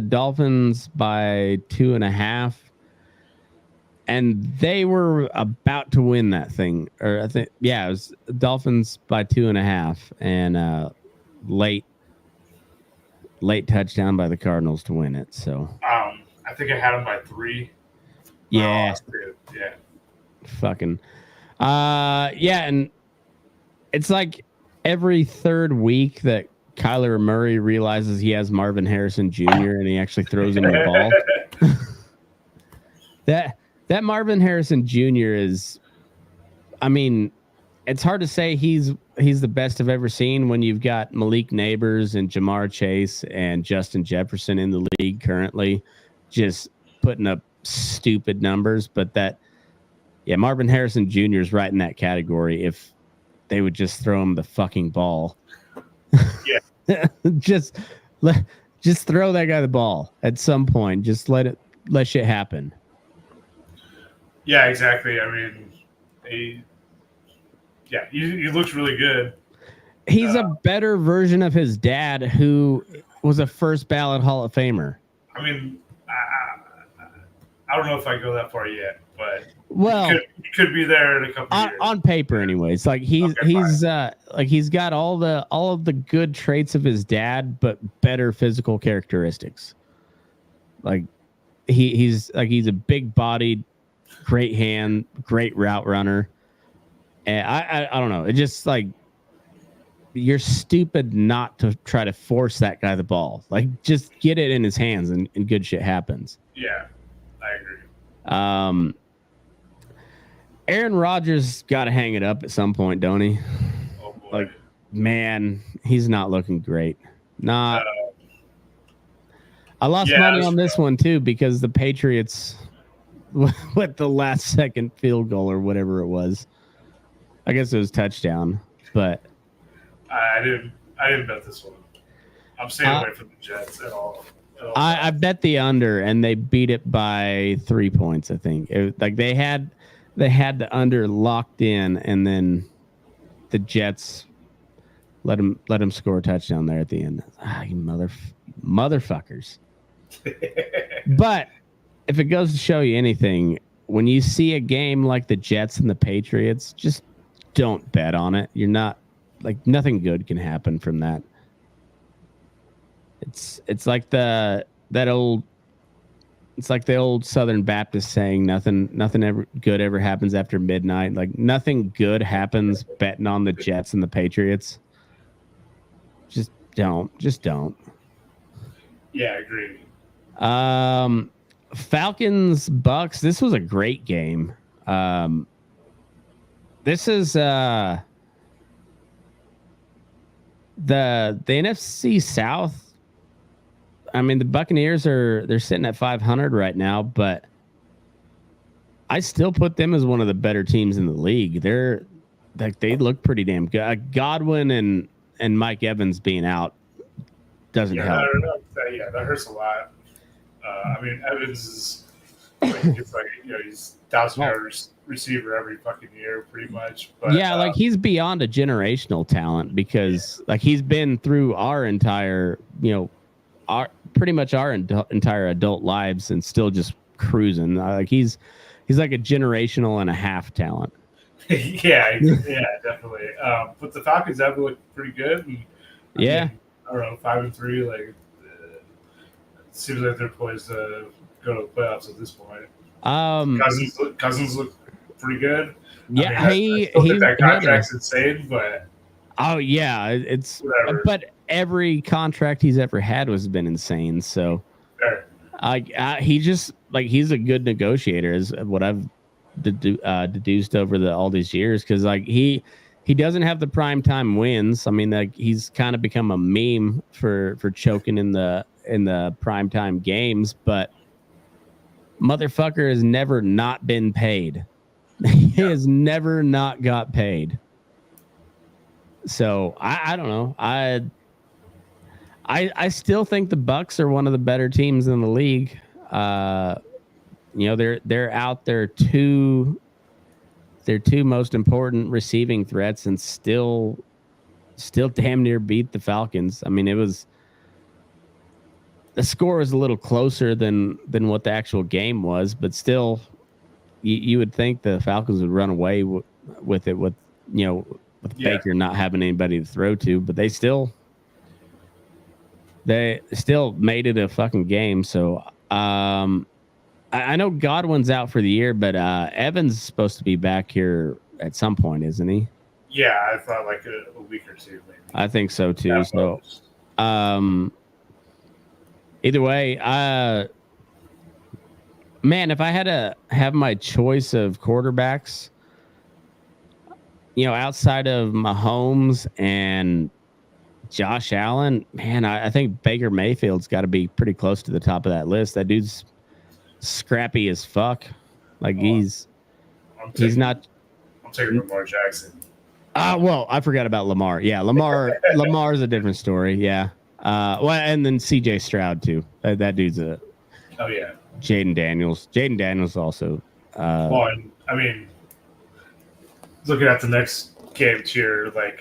Dolphins by 2.5, and they were about to win that thing. Or I think, it was Dolphins by 2.5, and late touchdown by the Cardinals to win it. So I think I had them by 3. Yeah. Yeah. Fucking. And it's like every third week that Kyler Murray realizes he has Marvin Harrison Jr. and he actually throws him the ball. That Marvin Harrison Jr. is, I mean, it's hard to say he's the best I've ever seen when you've got Malik Neighbors and Jamar Chase and Justin Jefferson in the league currently, just putting up stupid numbers. But Marvin Harrison Jr. is right in that category. If they would just throw him the fucking ball. Yeah. just throw that guy the ball at some point. Just let shit happen. Yeah, exactly. I mean, he looks really good. He's a better version of his dad, who was a first ballot Hall of Famer. I mean, I don't know if I go that far yet, but well, he could be there in a couple years. On paper, anyways. Like he's got all of the good traits of his dad, but better physical characteristics. Like he's a big bodied, great hand, great route runner. And I don't know. It just like, you're stupid not to try to force that guy the ball. Like, just get it in his hands and good shit happens. Yeah, I agree. Aaron Rodgers got to hang it up at some point, don't he? Oh boy. Like, man, he's not looking great. I lost money on this one too because the Patriots with the last second field goal or whatever it was. I guess it was touchdown, but I didn't bet this one. I'm staying away from the Jets at all. I bet the under, and they beat it by 3 points. I think they had the under locked in, and then the Jets let them score a touchdown there at the end. You motherfuckers! But if it goes to show you anything, when you see a game like the Jets and the Patriots, just don't bet on it. You're not, like, nothing good can happen from that. It's like that old it's like the old Southern Baptist saying, nothing ever good ever happens after midnight. Like nothing good happens betting on the Jets and the Patriots. Just don't. Yeah, I agree. Falcons Bucks. This was a great game. This is the NFC South. I mean, the Buccaneers they're sitting at 500 right now, but I still put them as one of the better teams in the league. They look pretty damn good. Godwin and Mike Evans being out doesn't help. That hurts a lot. I mean, Evans is he's 1,000-yard receiver every fucking year, pretty much. But like he's beyond a generational talent because like he's been through our entire pretty much our entire adult lives and still just cruising. Like he's like a generational and a half talent. yeah, definitely. But the Falcons have looked pretty good. And, I mean, I don't know, 5-3. Like, seems like they're poised to go to the playoffs at this point. Cousins look pretty good. Yeah, I still think that contract's insane, but it's whatever. But every contract he's ever had has been insane. So, he just like he's a good negotiator, is what I've deduced over all these years. Because like he doesn't have the primetime wins. I mean, like he's kind of become a meme for choking in the primetime games, but motherfucker has never not been paid. He has never not got paid. So I don't know. I still think the Bucks are one of the better teams in the league. They're out their two most important receiving threats and still damn near beat the Falcons. I mean, the score was a little closer than what the actual game was, but still, you would think the Falcons would run away with it with Baker not having anybody to throw to, but they still made it a fucking game. So I know Godwin's out for the year, but Evans is supposed to be back here at some point, isn't he? Yeah, I thought like a week or two, maybe. I think so too. So, either way, man, if I had to have my choice of quarterbacks, outside of Mahomes and Josh Allen, man, I think Baker Mayfield's got to be pretty close to the top of that list. That dude's scrappy as fuck. Like he's not. I'm taking Lamar Jackson. Well, I forgot about Lamar. Yeah, Lamar's a different story. Yeah. And then CJ Stroud too. That dude's a. Oh yeah. Jaden Daniels also. I mean, looking at the next game tier, like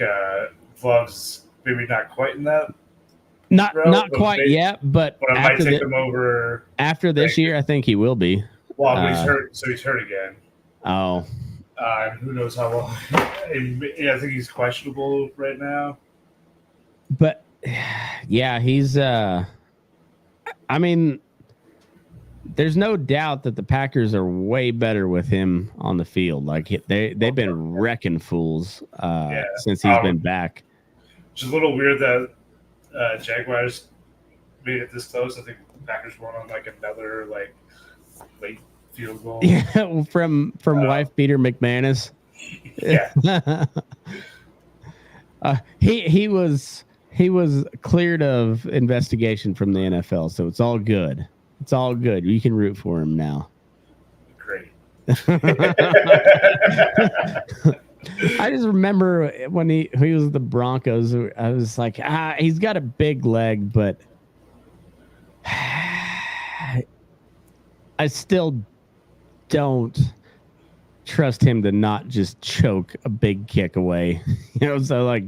Gloves, maybe not quite in that. Not quite yet, but I might take him over after this year. I think he will be. Well, he's hurt, so he's hurt again. Oh. Who knows how long? I think he's questionable right now. But yeah, he's. I mean, there's no doubt that the Packers are way better with him on the field. Like they've been wrecking fools since he's been back. Which is a little weird that Jaguars made it this close. I think Packers won on like another like late field goal. Yeah, from wife beater McManus. Yeah. He was cleared of investigation from the NFL, so it's all good. It's all good. You can root for him now. Great. I just remember when he was with the Broncos, I was like, he's got a big leg, but I still don't trust him to not just choke a big kick away. So like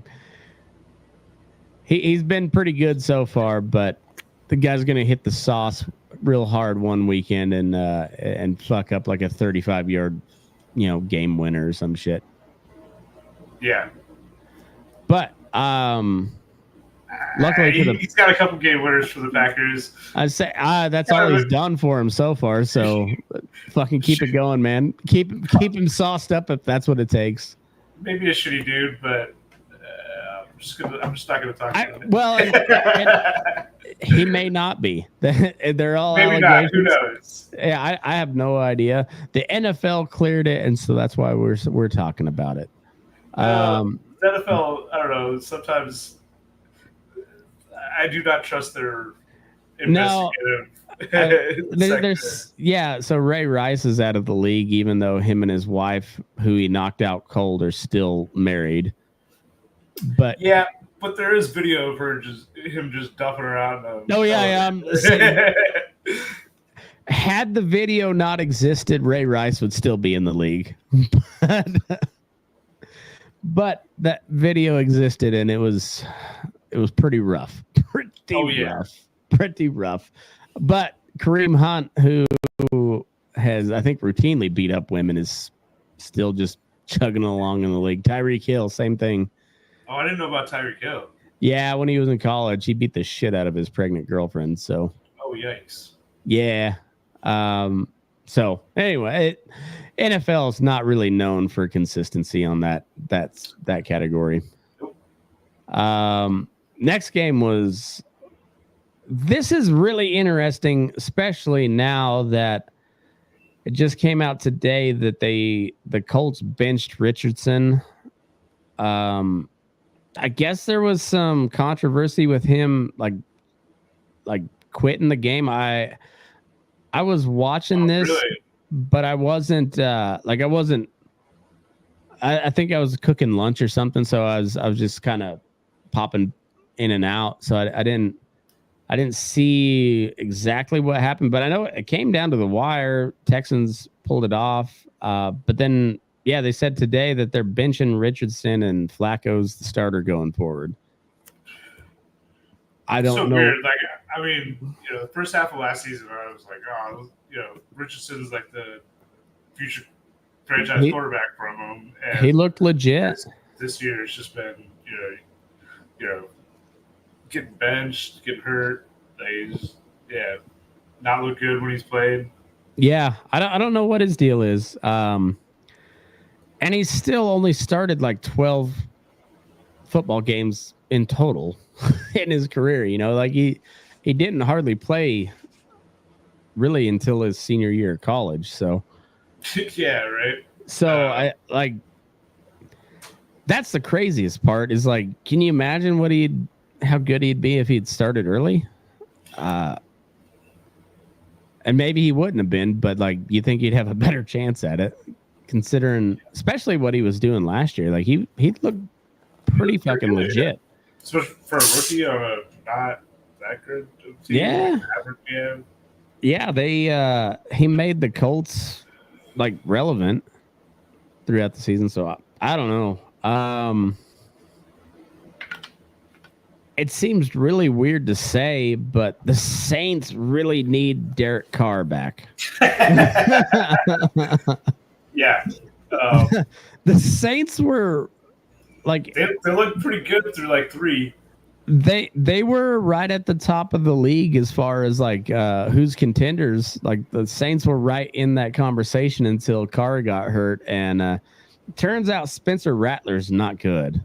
he's been pretty good so far, but the guy's going to hit the sauce real hard one weekend and fuck up like a 35-yard, game winner or some shit. Yeah. But I Luckily for the, he's got a couple game winners for the Packers. I'd say that's all he's done for him so far. So fucking keep it going, man. Keep him sauced up if that's what it takes. Maybe a shitty dude, but I'm just not gonna talk about it. Well, and he may not be. They're all maybe not. Who knows? Yeah, I have no idea. The NFL cleared it, and so that's why we're talking about it. The NFL, I don't know. Sometimes I do not trust their investigative. So Ray Rice is out of the league, even though him and his wife, who he knocked out cold, are still married. But there is video of him just dumping her out. Had the video not existed, Ray Rice would still be in the league. But that video existed, and it was pretty rough. Pretty rough. But Kareem Hunt, who has, I think, routinely beat up women, is still just chugging along in the league. Tyreek Hill, same thing. Oh, I didn't know about Tyreek Hill. Yeah, when he was in college, he beat the shit out of his pregnant girlfriend. So. Oh, yikes. Yeah. So anyway, NFL is not really known for consistency on that category. Next game was. This is really interesting, especially now that it just came out today that the Colts benched Richardson. I guess there was some controversy with him, like quitting the game. I was watching this, really? But I wasn't I think I was cooking lunch or something, so I was just kind of popping in and out. So I didn't see exactly what happened, but I know it came down to the wire. Texans pulled it off, but then they said today that they're benching Richardson and Flacco's the starter going forward. I don't know. Weird. Like, I mean, the first half of last season, I was like, Richardson's like the future franchise quarterback from him. And he looked legit. This year, it's just been, getting benched, getting hurt. He's not look good when he's played. Yeah, I don't know what his deal is. And he's still only started like 12 football games in total in his career. Like he didn't hardly play really until his senior year of college. So yeah, right. So that's the craziest part is like, can you imagine how good he'd be if he'd started early? And maybe he wouldn't have been, but like, you think he'd have a better chance at it, considering especially what he was doing last year. Like he looked pretty fucking legit. Especially for a rookie on a not that good team. Yeah, he made the Colts like relevant throughout the season. So I don't know. It seems really weird to say, but the Saints really need Derek Carr back. Yeah. The Saints were like... They looked pretty good through like 3. They were right at the top of the league as far as like who's contenders. Like the Saints were right in that conversation until Carr got hurt, and turns out Spencer Rattler's not good.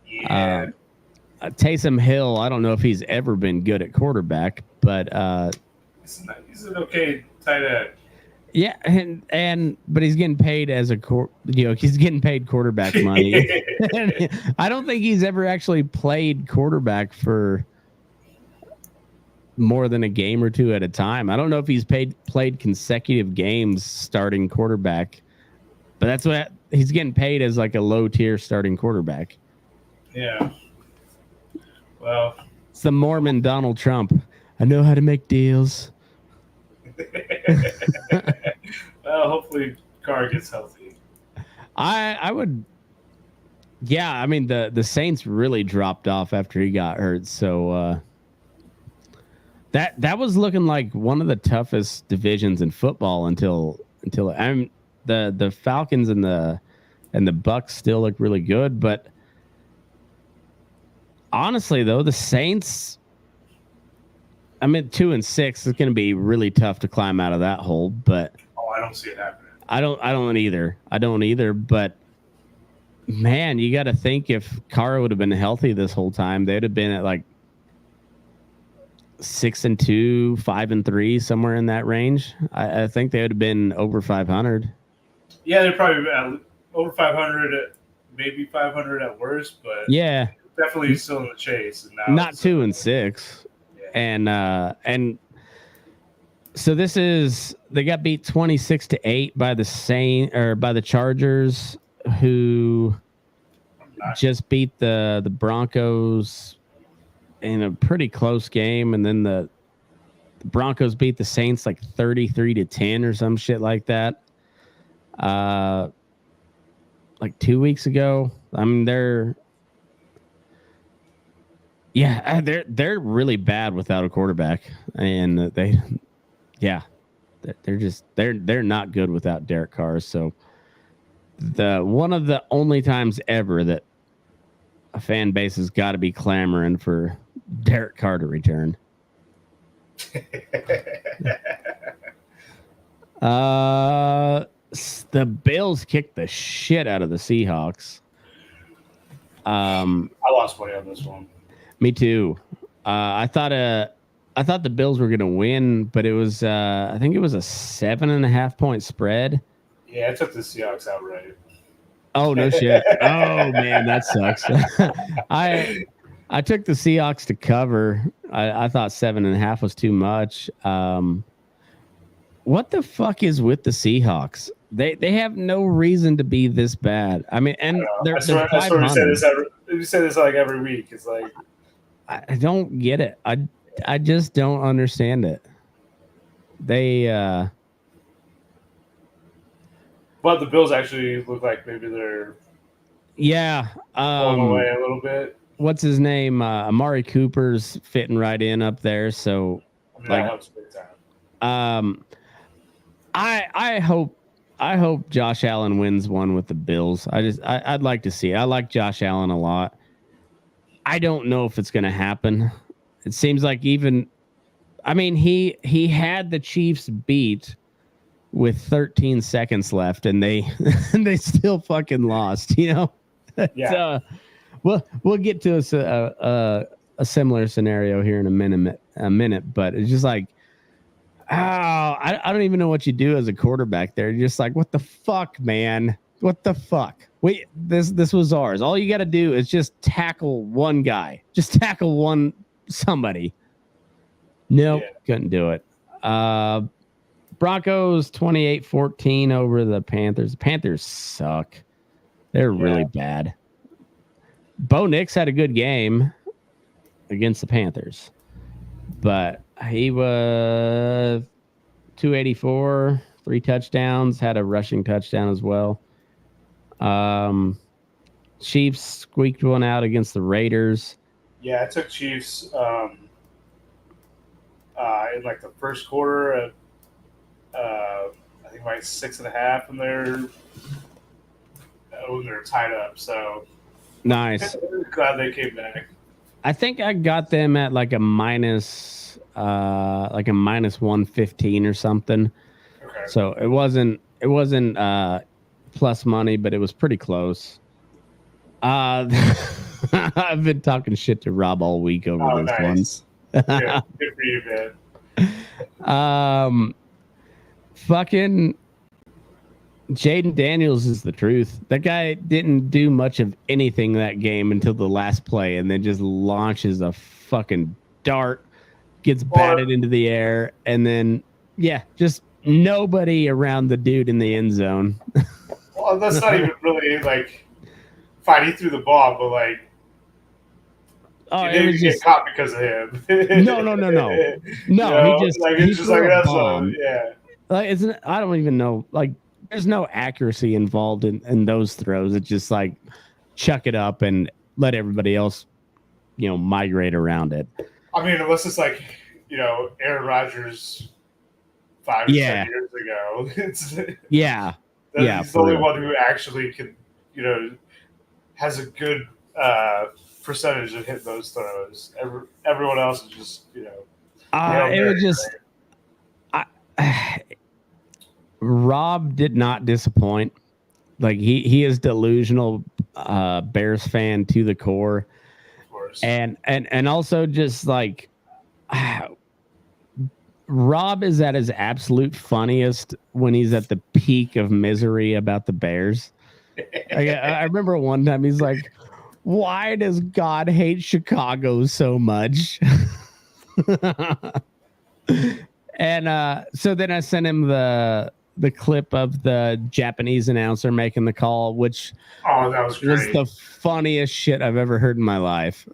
Yeah. Taysom Hill, I don't know if he's ever been good at quarterback, but he's an okay tight end. Yeah, but he's getting paid as he's getting paid quarterback money. I don't think he's ever actually played quarterback for more than a game or two at a time. I don't know if he's played consecutive games starting quarterback, but that's what he's getting paid as, like a low tier starting quarterback. Yeah. Well, it's the Mormon Donald Trump. I know how to make deals. Well, hopefully Carr gets healthy. I would. Yeah, I mean the Saints really dropped off after he got hurt, so that was looking like one of the toughest divisions in football until the Falcons and the Bucks still look really good, but honestly, though, the Saints, I'm at 2-6. It's going to be really tough to climb out of that hole, but Oh, I don't see it happening. I don't either. I don't either. But man, you got to think if Carr would have been healthy this whole time, they'd have been at like 6-2, 5-3, somewhere in that range. I think they would have been over 500. Yeah, they're probably over 500, maybe 500 at worst, but Yeah, definitely still in the chase. And now not 2-6, Yeah. and so this is, they got beat 26-8 by the Chargers, who just beat the Broncos in a pretty close game, and then the Broncos beat the Saints like 33-10 or some shit like that. Like 2 weeks ago. I mean, they're really bad without a quarterback, and they're not good without Derek Carr. So one of the only times ever that a fan base has got to be clamoring for Derek Carr to return. The Bills kicked the shit out of the Seahawks. I lost money on this one. Me too. I thought the Bills were going to win, but it was I think it was a 7.5 point spread. Yeah, I took the Seahawks outright. Oh no shit! Oh man, that sucks. I took the Seahawks to cover. I thought 7.5 was too much. What the fuck is with the Seahawks? They have no reason to be this bad. I mean, and they're 500. We say this like every week. It's like I don't get it. I just don't understand it. But the Bills actually look like maybe they're pulling away a little bit. What's his name? Amari Cooper's fitting right in up there. So that helps big time. I hope Josh Allen wins one with the Bills. I'd like to see it. I like Josh Allen a lot. I don't know if it's going to happen. It seems like he had the Chiefs beat with 13 seconds left, and they still fucking lost. You know. Yeah. We'll get to a similar scenario here in a minute, but it's just like, I don't even know what you do as a quarterback there. You're just like, what the fuck, man? What the fuck? Wait, this was ours. All you got to do is just tackle one guy. Just tackle somebody. Nope, couldn't do it. Broncos 28-14 over the Panthers. The Panthers suck. They're really bad. Bo Nix had a good game against the Panthers, but he was 284, 3 touchdowns, had a rushing touchdown as well. Chiefs squeaked one out against the Raiders. Yeah, I took Chiefs in like the first quarter at I think like 6.5, and they're tied up. So nice. Glad they came back. I think I got them at like a minus 115 or something. Okay. So it wasn't plus money, but it was pretty close. I've been talking shit to Rob all week over this nice. one. Good for you, man. Fucking Jaden Daniels is the truth. That guy didn't do much of anything that game until the last play, and then just launches a fucking dart, gets batted into the air, and then just nobody around the dude in the end zone. Well, that's not even really like fine. He threw the ball, but like, he didn't get caught because of him. No. No, he just like it's just like that's bomb. Like I don't even know. Like, there's no accuracy involved in those throws. It's just like chuck it up and let everybody else, migrate around it. I mean, unless it's like, Aaron Rodgers 5 or 10 years ago. He's the only one who actually can, has a good percentage of hitting those throws. Everyone else is just, Hail it Mary, was just Rob did not disappoint. Like he is delusional Bears fan to the core. of course. And also just like Rob is at his absolute funniest when he's at the peak of misery about the Bears. Like, I remember one time he's like, "Why does God hate Chicago so much?" And so then I sent him the clip of the Japanese announcer making the call, which Oh, that was was great. the funniest shit I've ever heard in my life.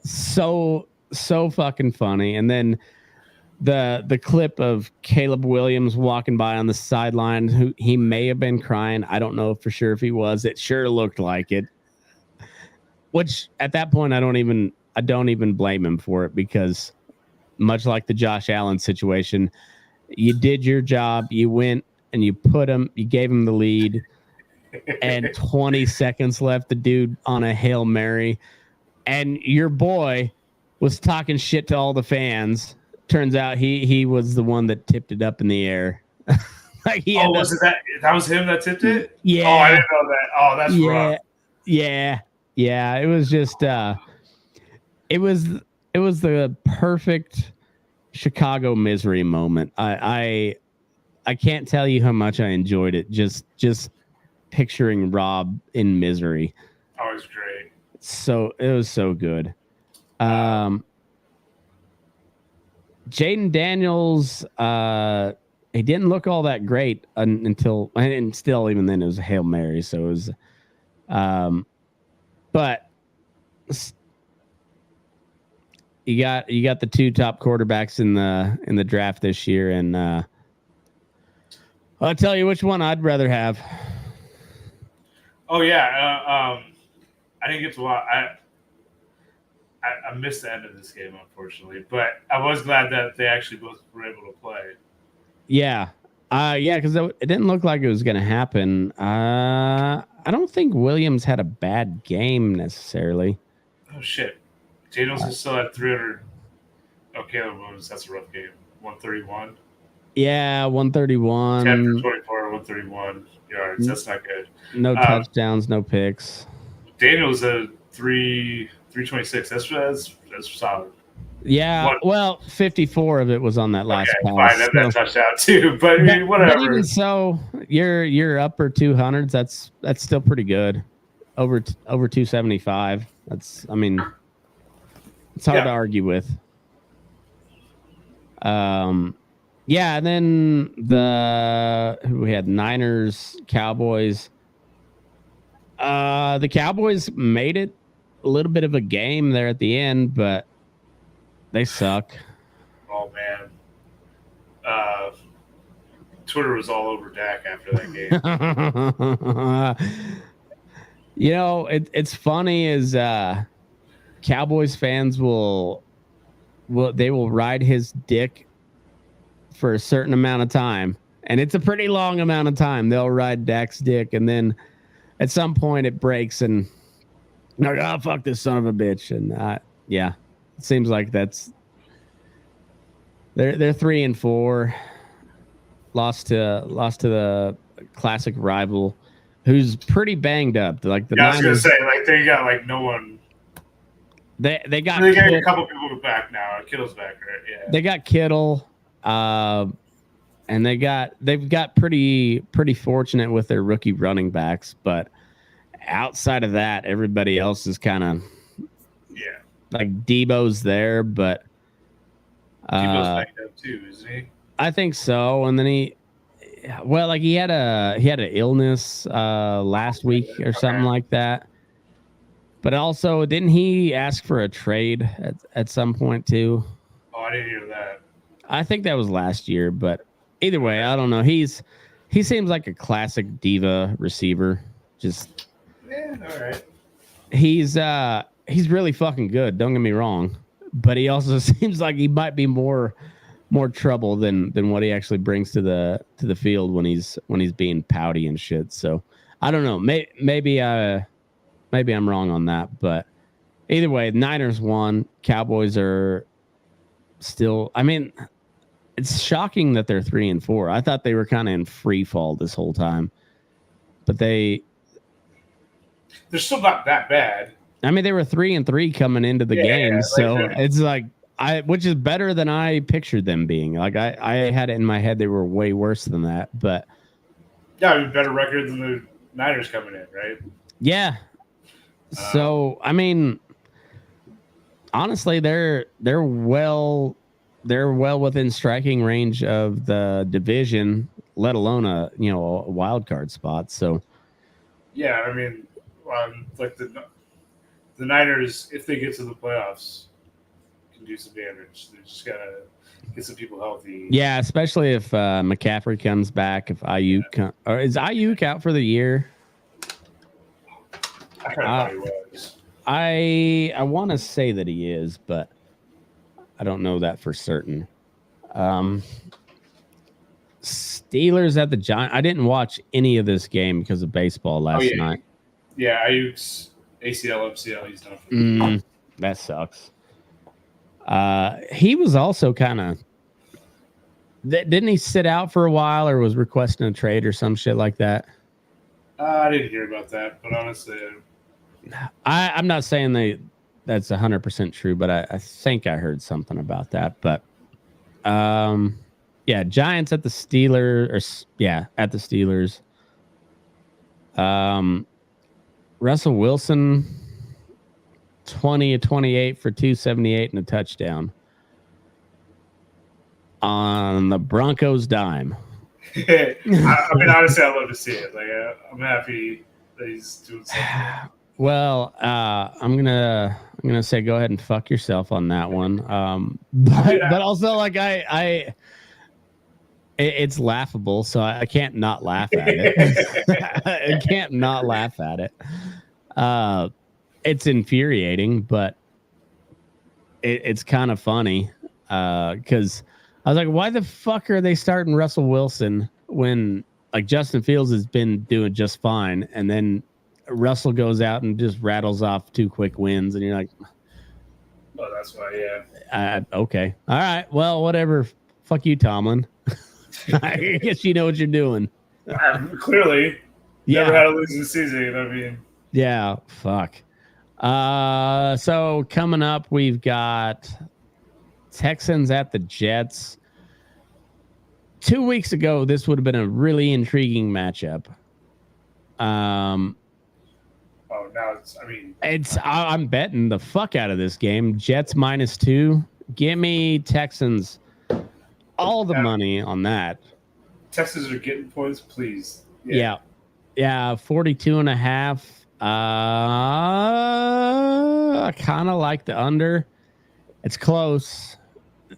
So fucking funny. And then the clip of Caleb Williams walking by on the sideline, who he may have been crying. I don't know for sure if he was. It sure looked like it. Which at that point I don't even blame him for it, because much like the Josh Allen situation, you did your job, you went and you gave him the lead, and 20 seconds left, the dude on a Hail Mary, and your boy was talking shit to all the fans. Turns out he was the one that tipped it up in the air. Like was it that was him that tipped it? Yeah. Oh, I didn't know that. Oh, that's rough. Yeah. It was just it was the perfect Chicago misery moment. I can't tell you how much I enjoyed it. Just picturing Rob in misery. Oh, it was great. So it was so good. Jaden Daniels, he didn't look all that great until, and still even then it was a Hail Mary. So it was, but you got the two top quarterbacks in the draft this year, and I'll tell you which one I'd rather have. Oh yeah, I didn't get to watch. I missed the end of this game, unfortunately, but I was glad that they actually both were able to play. Yeah, because it didn't look like it was going to happen. I don't think Williams had a bad game necessarily. Oh shit, Daniels is still at 300. Okay, that's a rough game. 131. Yeah, 131. 10 for 24, 131 yards. That's not good. No touchdowns, no picks. Daniels at 326. That's solid. Yeah, well, 54 of it was on that last pass. Fine, that touchdown too, but I mean, whatever. But even so, you're upper 200s. That's still pretty good. Over 275. It's hard to argue with. Yeah, and then we had Niners, Cowboys. The Cowboys made it a little bit of a game there at the end, but they suck. Oh man, Twitter was all over Dak after that game. It's funny is Cowboys fans will ride his dick for a certain amount of time, and it's a pretty long amount of time. They'll ride Dak's dick, and then at some point it breaks, and they're like, "Oh, fuck this son of a bitch!" And it seems like they're 3-4, lost to the classic rival, who's pretty banged up. Like the Niners, I was gonna say, like they got like no one. They got a couple people back now. Kittle's back, right? Yeah. They got Kittle, and they've got pretty fortunate with their rookie running backs, but outside of that, everybody else is kind of like Debo's there, but Debo's backed up too, isn't he? I think so. And then he had an illness last week or something like that. But also, didn't he ask for a trade at some point too? Oh, I didn't hear that. I think that was last year, but either way, I don't know. He seems like a classic diva receiver. Just all right. He's really fucking good. Don't get me wrong, but he also seems like he might be more trouble than what he actually brings to the field when he's being pouty and shit. So I don't know. Maybe I'm wrong on that, but either way, Niners won. Cowboys are still. I mean, it's shocking that they're 3-4. I thought they were kind of in free fall this whole time, but they're still not that bad. I mean, they were 3-3 coming into the game, so it's like which is better than I pictured them being. Like I had it in my head they were way worse than that, but yeah, I mean, better record than the Niners coming in, right? Yeah. So I mean, honestly, they're well within striking range of the division, let alone a wild card spot. So yeah, I mean, like the Niners, if they get to the playoffs, can do some damage. They just gotta get some people healthy. Yeah, especially if McCaffrey comes back. If Ayuk or is Ayuk out for the year? I kind of thought he was. I want to say that he is, but I don't know that for certain. Steelers at the Giants. I didn't watch any of this game because of baseball last night. Yeah, Ayuk's ACL, MCL, he's done for the that sucks. He was also kind of. Didn't he sit out for a while or was requesting a trade or some shit like that? I didn't hear about that, but honestly, I'm not saying that's 100% true, but I think I heard something about that. But yeah, Giants at the Steelers, at the Steelers. Russell Wilson, 20-28 for 278 and a touchdown on the Broncos' dime. I mean, honestly, I love to see it. Like, I'm happy that he's doing something. Well, I'm gonna say go ahead and fuck yourself on that one. But also like it's laughable, so I can't not laugh at it. I can't not laugh at it. It's infuriating, but it's kind of funny because I was like, why the fuck are they starting Russell Wilson when like Justin Fields has been doing just fine, and then Russell goes out and just rattles off 2 quick wins, and you're like, oh, that's why, yeah. Okay. All right. Well, whatever. Fuck you, Tomlin. I guess you know what you're doing. Clearly. Never had a losing season, I mean. Yeah, fuck. So coming up, we've got Texans at the Jets. 2 weeks ago, this would have been a really intriguing matchup. Now I'm betting the fuck out of this game. Jets -2. Give me Texans all the money on that. Texans are getting points, please. Yeah. 42.5. I kind of like the under. It's close.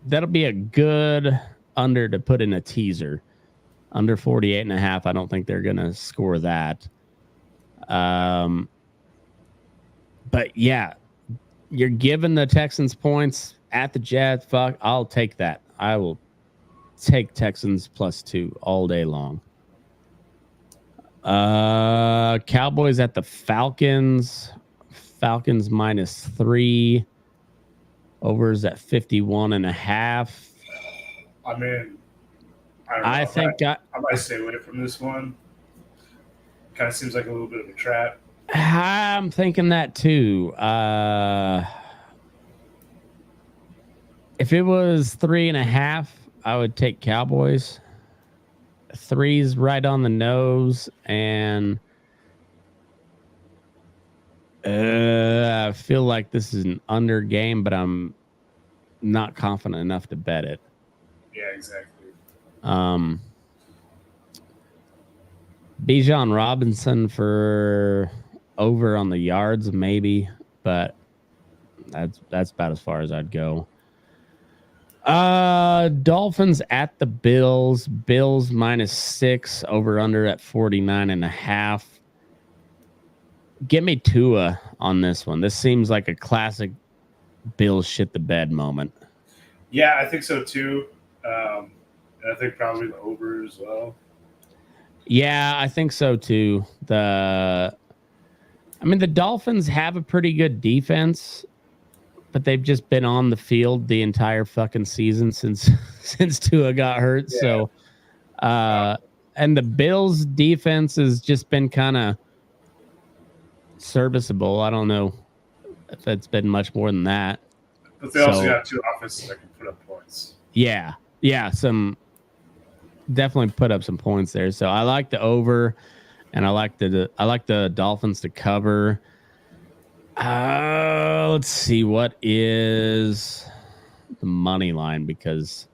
That'll be a good under to put in a teaser. Under 48.5. I don't think they're gonna score that. But yeah, you're giving the Texans points at the Jets. Fuck, I'll take that. I will take Texans +2 all day long. Cowboys at the Falcons. Falcons -3. Overs at 51.5. I mean, I think I might stay away from this one. Kind of seems like a little bit of a trap. I'm thinking that too. If it was 3.5, I would take Cowboys. 3's right on the nose, and I feel like this is an under game, but I'm not confident enough to bet it. Yeah, exactly. Bijan Robinson for over on the yards, maybe, but that's about as far as I'd go. Dolphins at the Bills. Bills -6, over under at 49.5. Give me Tua on this one. This seems like a classic Bills shit the bed moment. Yeah, I think so too. And I think probably the over as well. Yeah, I think so too. I mean, the Dolphins have a pretty good defense, but they've just been on the field the entire fucking season since since Tua got hurt. Yeah. So, and the Bills' defense has just been kind of serviceable. I don't know if it's been much more than that. But they also got two offenses that can put up points. Yeah, some definitely put up some points there. So I like the over, and I like the Dolphins to cover. Let's see, what is the money line, because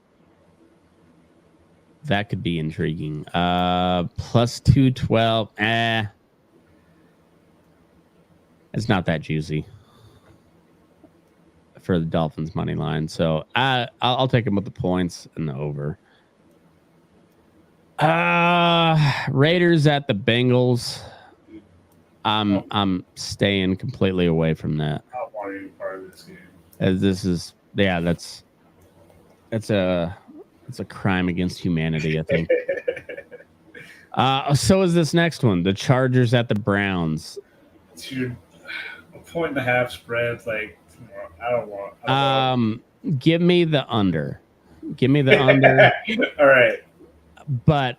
that could be intriguing. Plus 212. It's not that juicy for the Dolphins money line. So I'll take them with the points and the over. Raiders at the Bengals. I'm staying completely away from that. I don't want any part of this game. As this is, yeah, that's a crime against humanity, I think. So is this next one, the Chargers at the Browns. Dude, a 1.5 spread, like, I don't want. Give me the under. Give me the under. All right. But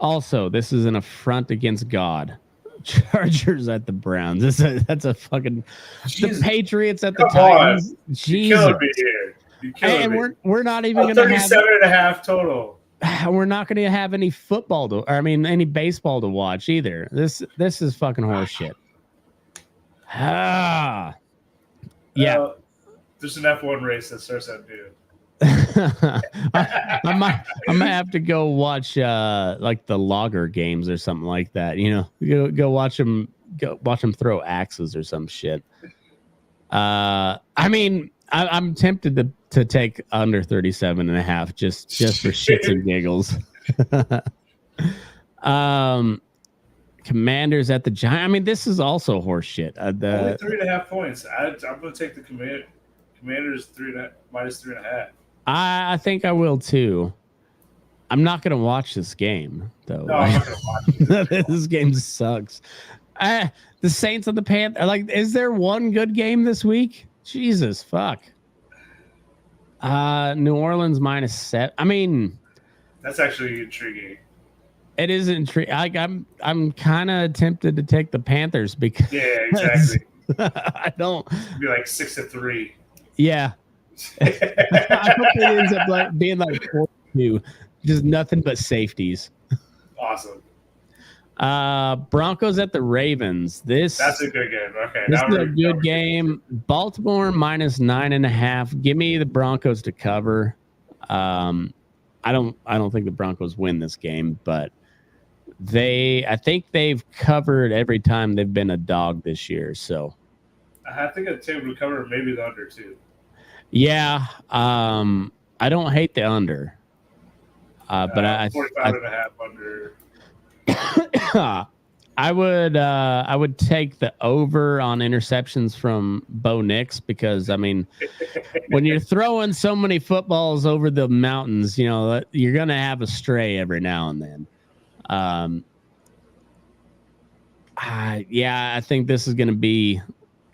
also, this is an affront against God. Chargers at the Browns. That's a fucking Jesus. The Patriots at the Come Titans. on. Jesus. You're killing me here. You're killing me. We're not even going to have 37.5 total. We're not going to have any football to, or I mean, any baseball to watch either. This is fucking horseshit. Yeah. There's an F1 race that starts at noon. I might have to go watch like the logger games or something like that. You know, go watch them throw axes or some shit. I mean, I'm tempted to take under 37.5 just for shits and giggles. Commanders at the Giants. I mean, this is also horse shit. Only 3.5 points. I'm going to take the Commanders minus 3.5. I think I will too. I'm not going to watch this game though. No, I'm not going to watch it. This game sucks. The Saints and the Panthers. Like, is there one good game this week? Jesus fuck. New Orleans -7. I mean, that's actually intriguing. It is intriguing. I'm kind of tempted to take the Panthers because exactly. I don't. It'd be like 6-3. Yeah. I hope it ends up like being like 4-2, just nothing but safeties. Awesome. Broncos at the Ravens. That's a good game. Okay, this is a good game. Baltimore -9.5. Give me the Broncos to cover. I don't think the Broncos win this game, but I think they've covered every time they've been a dog this year. So I think I'd take them to cover maybe the under too. Yeah, I don't hate the under, but 45.5 under. I would take the over on interceptions from Bo Nix because I mean, when you're throwing so many footballs over the mountains, you know you're gonna have a stray every now and then. I think this is gonna be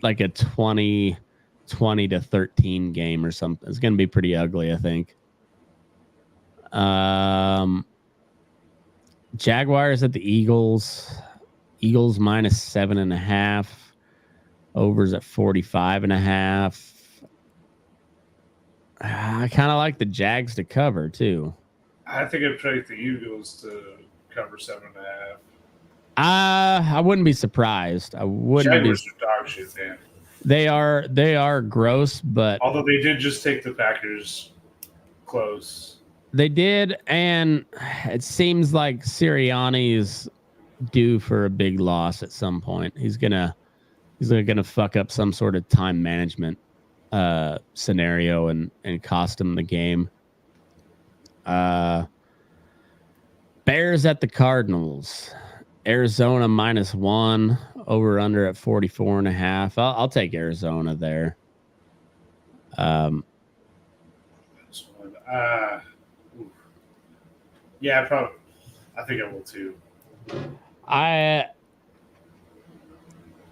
like a 20-13 game or something. It's going to be pretty ugly, I think. Jaguars at the Eagles. Eagles -7.5. Overs at 45.5. I kind of like the Jags to cover too. I think I'd take the Eagles to cover 7.5. I wouldn't be surprised. I wouldn't. Jaguars are dog shit, man. They are gross, but although they did just take the Packers close. They did, and it seems like Sirianni's due for a big loss at some point. He's gonna fuck up some sort of time management scenario and cost him the game. Bears at the Cardinals. Arizona -1. Over under at 44.5. I'll take Arizona there. Yeah, probably. I think I will too.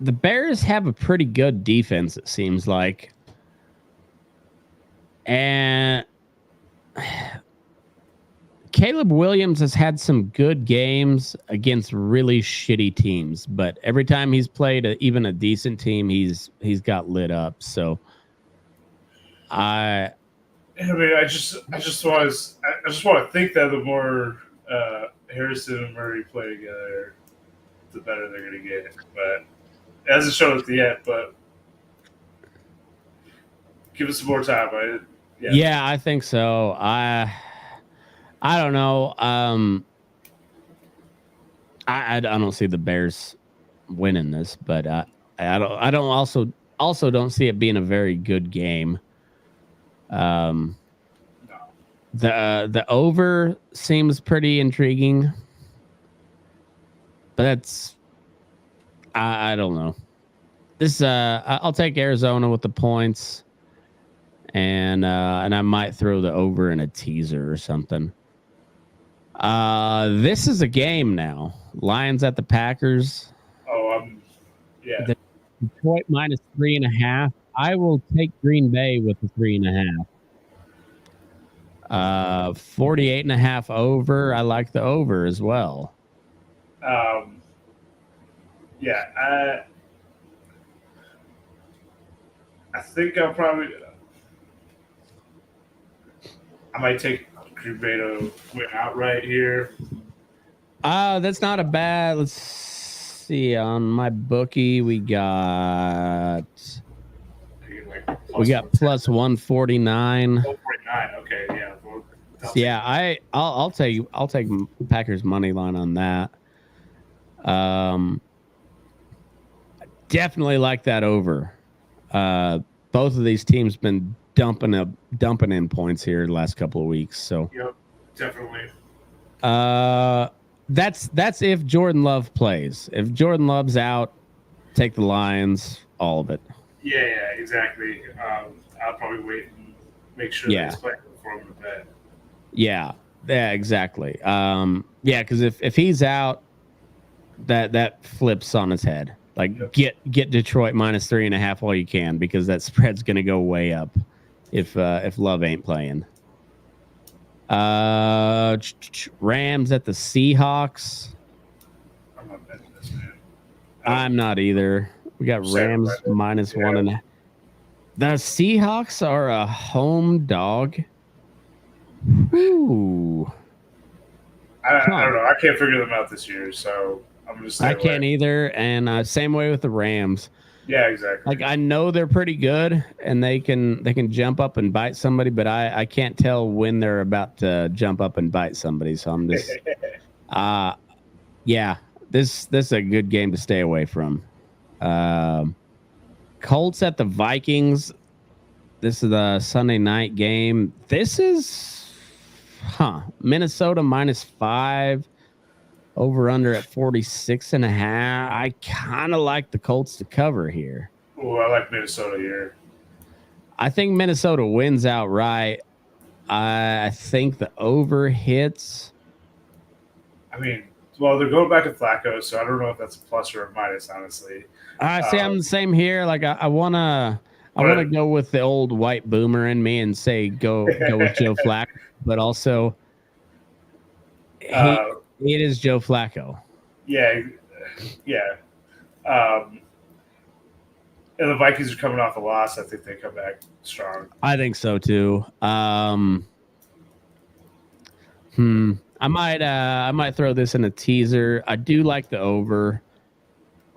the Bears have a pretty good defense, it seems like. And Caleb Williams has had some good games against really shitty teams, but every time he's played even a decent team, he's got lit up. So I mean, I just want to think that the more Harrison and Murray play together, the better they're going to get. But it hasn't shown at the end. But give us some more time. Yeah, I think so. I don't know. I don't see the Bears winning this, but I don't also don't see it being a very good game. No. The over seems pretty intriguing, but that's I don't know. This I'll take Arizona with the points, and I might throw the over in a teaser or something. This is a game now. Lions at the Packers. Oh, yeah. The Detroit minus 3.5. I will take Green Bay with the 3.5. 48.5 over. I like the over as well. Yeah. I think I might take Green Bay to win outright here. That's not a bad. Let's see. On my bookie, we got plus 149. 149. Okay, yeah. Yeah, I'll take Packers money line on that. Definitely like that over. Both of these teams been dumping in points here the last couple of weeks. So yep, definitely. That's if Jordan Love plays. If Jordan Love's out, take the Lions, all of it. Yeah, exactly. I'll probably wait and make sure that he's playing before I'm to bed. Yeah, exactly. Because if he's out, that flips on his head. Like get Detroit minus 3.5 while you can, because that spread's going to go way up if Love ain't playing. Rams at the Seahawks. I'm not betting this, man. I'm not either. We got Rams minus 1.5. The Seahawks are a home dog. Ooh. I don't know. I can't figure them out this year, so I'm just. I can't either, and same way with the Rams. Yeah, exactly. Like, I know they're pretty good, and they can jump up and bite somebody, but I can't tell when they're about to jump up and bite somebody. So I'm just, this is a good game to stay away from. Colts at the Vikings. This is the Sunday night game. This is, Minnesota minus 5. Over under at 46.5. I kind of like the Colts to cover here. Oh, I like Minnesota here. I think Minnesota wins outright. I think the over hits. I mean, well, they're going back to Flacco, so I don't know if that's a plus or a minus, honestly. See, I'm the same here. Like, I wanna go with the old white boomer in me and say go with Joe Flacco, but also it is Joe Flacco. Yeah. And the Vikings are coming off a loss. I think they come back strong. I think so too. I might throw this in a teaser. I do like the over.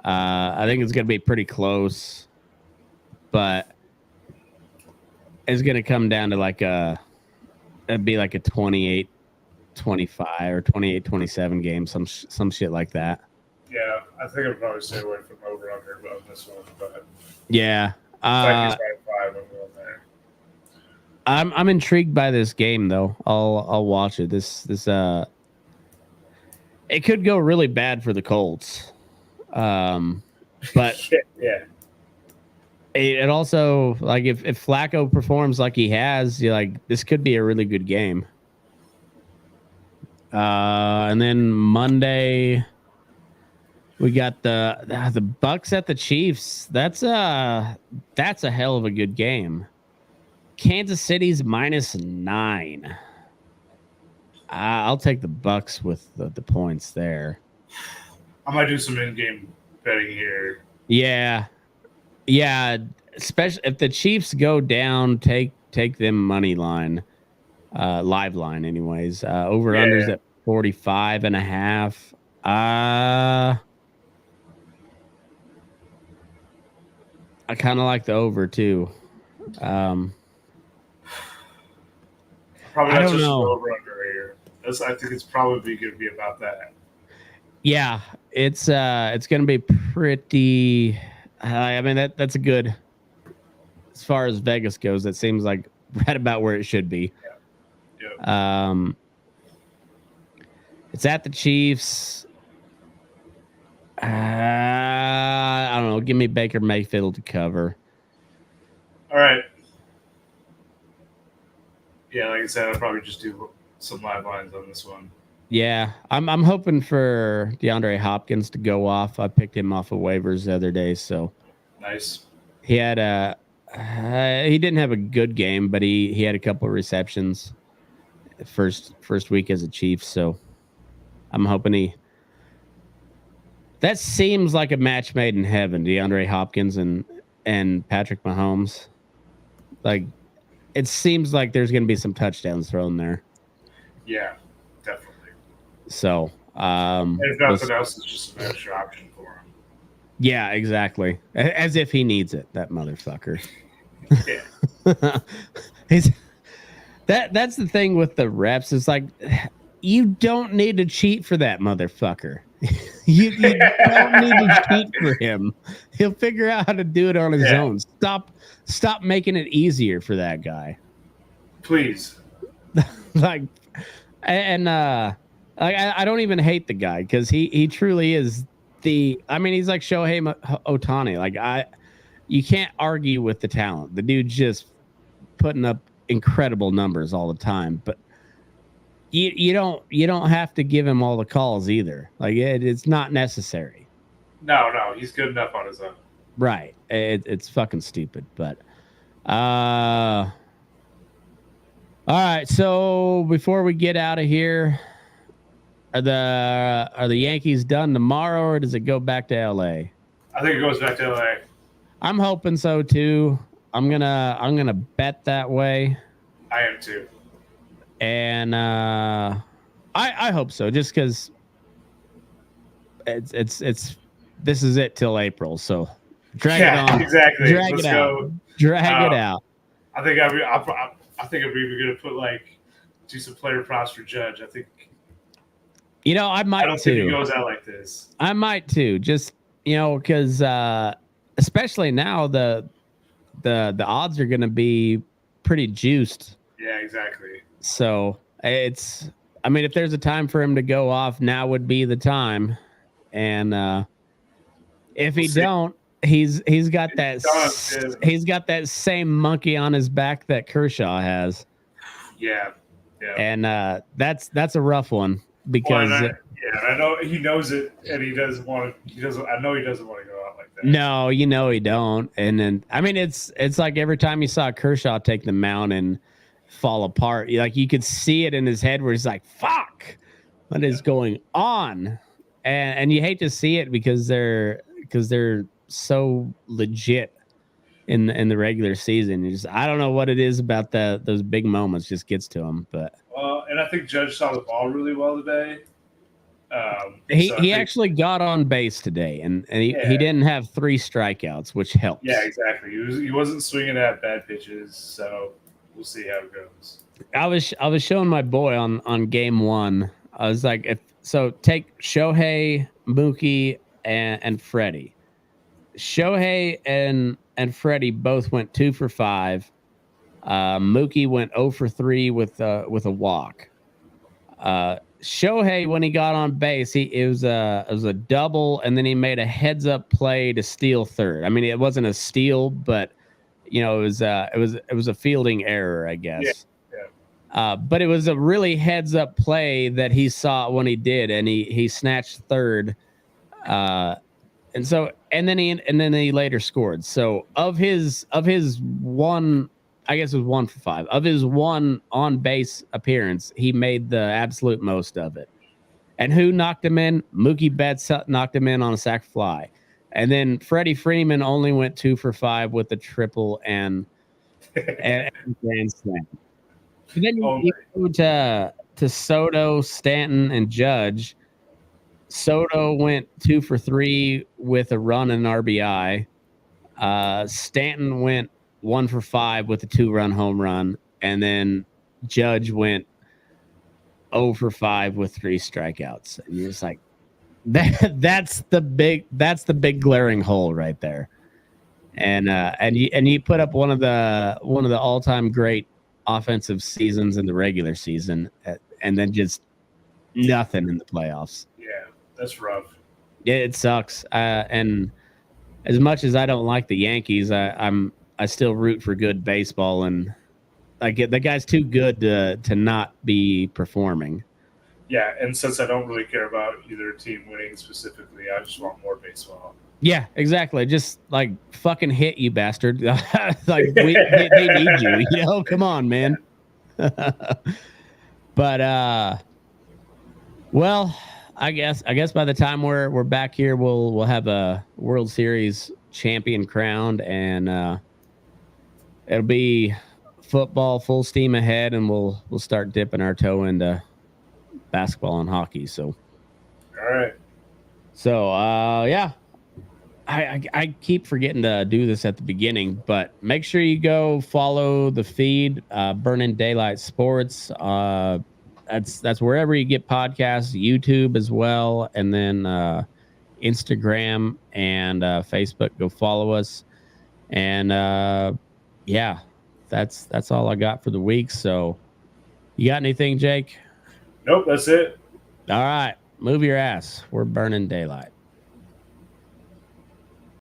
I think it's going to be pretty close, but it's going to come down to it'd be like a 28-25 or 28-27 game, some shit like that. Yeah, I think I'd probably stay away from over under on this one, but yeah. Vikings by 5 over on there. I'm intrigued by this game though. I'll watch it. This it could go really bad for the Colts. But yeah. It also, like, if Flacco performs like he has, you're like, this could be a really good game. And then Monday, We got the Bucks at the Chiefs. That's a hell of a good game. Kansas City's -9. I'll take the Bucks with the points there. I might do some in-game betting here. Yeah. Especially if the Chiefs go down, take them money line, live line, anyways. Over unders at 45.5. I kind of like the over too. Probably I not don't just know. over under here. I think it's probably going to be about that. Yeah, it's going to be pretty. I mean that's a good. As far as Vegas goes, it seems like right about where it should be. Yeah. It's at the Chiefs. I don't know. Give me Baker Mayfield to cover. All right. Yeah, like I said, I'll probably just do some live lines on this one. Yeah, I'm hoping for DeAndre Hopkins to go off. I picked him off of waivers the other day, so Nice. he had he didn't have a good game, but he had a couple of receptions first week as a Chief, so I'm hoping that seems like a match made in heaven, DeAndre Hopkins and Patrick Mahomes. Like it seems like there's going to be some touchdowns thrown there. Yeah, definitely. So, and if nothing else, it's just an extra option for him. Yeah, exactly. As if he needs it, that motherfucker. Yeah. That's the thing with the reps. It's like you don't need to cheat for that motherfucker. you don't need to cheat for him. He'll figure out how to do it on his own. Stop making it easier for that guy. Please. I don't even hate the guy because he truly is he's like Shohei Ohtani. Like you can't argue with the talent. The dude's just putting up incredible numbers all the time, but you don't have to give him all the calls either. Like it's not necessary. No, he's good enough on his own. Right. It's fucking stupid, but all right, so before we get out of here, are the Yankees done tomorrow, or does it go back to LA? I think it goes back to LA. I'm hoping so too. I'm gonna bet that way. I am too. And I hope so, just because it's this is it till April, so drag it on. Exactly. Drag it out. Drag it out. I think I'm even gonna do some player props for Judge. I think. I might. I don't think he goes out like this. I might too. Just because especially now the odds are going to be pretty juiced. Yeah, exactly. So if there's a time for him to go off, now would be the time. And if he don't, he's got that same monkey on his back that Kershaw has. Yeah. And that's a rough one because I know he knows it, and he doesn't want to. I know he doesn't want to go out like that. No, he don't. And then it's like every time you saw Kershaw take the mound and fall apart, like you could see it in his head where he's like, "Fuck, what is going on?" And you hate to see it because they're so legit in the regular season. I don't know what it is about those big moments just gets to him. But and I think Judge saw the ball really well today. He actually got on base today, and he didn't have 3 strikeouts, which helps. Yeah, exactly. He wasn't swinging at bad pitches, so we'll see how it goes. I was showing my boy on game 1. I was like, take Shohei, Mookie, and Freddie. Shohei and Freddie both went 2 for 5. Mookie went 0 for 3 with a walk. Shohei, when he got on base, it was a double, and then he made a heads up play to steal third. I mean, it wasn't a steal, but it was a fielding error, I guess. Yeah. But it was a really heads up play that he saw when he did, and he snatched third And so, and then he later scored. So of his one, I guess it was 1 for 5 of his one on base appearance, he made the absolute most of it. And who knocked him in? Mookie Betts knocked him in on a sac fly. And then Freddie Freeman only went 2 for 5 with a triple and grand slam. And then you go to Soto, Stanton, and Judge. Soto went 2 for 3 with a run and an RBI. Stanton went 1 for 5 with a 2-run home run, and then Judge went 0 for 5 with 3 strikeouts. And you're just like, that's the big glaring hole right there. And you put up one of the all-time great offensive seasons in the regular season, and then just nothing in the playoffs. Yeah, that's rough. Yeah, it sucks. And as much as I don't like the Yankees, I still root for good baseball, and I get the guy's too good to not be performing. Yeah, and since I don't really care about either team winning specifically, I just want more baseball. Yeah, exactly. Just like fucking hit, you bastard. Like they need you. You know, come on, man. But well, I guess by the time we're back here, we'll have a World Series champion crowned, and it'll be football full steam ahead, and we'll start dipping our toe into basketball and hockey. So, all right. So yeah. I keep forgetting to do this at the beginning, but make sure you go follow the feed, Burning Daylight Sports. That's wherever you get podcasts, YouTube as well, and then Instagram and Facebook. Go follow us, and yeah, that's all I got for the week. So, you got anything, Jake? Nope, that's it. All right, move your ass. We're Burning Daylight.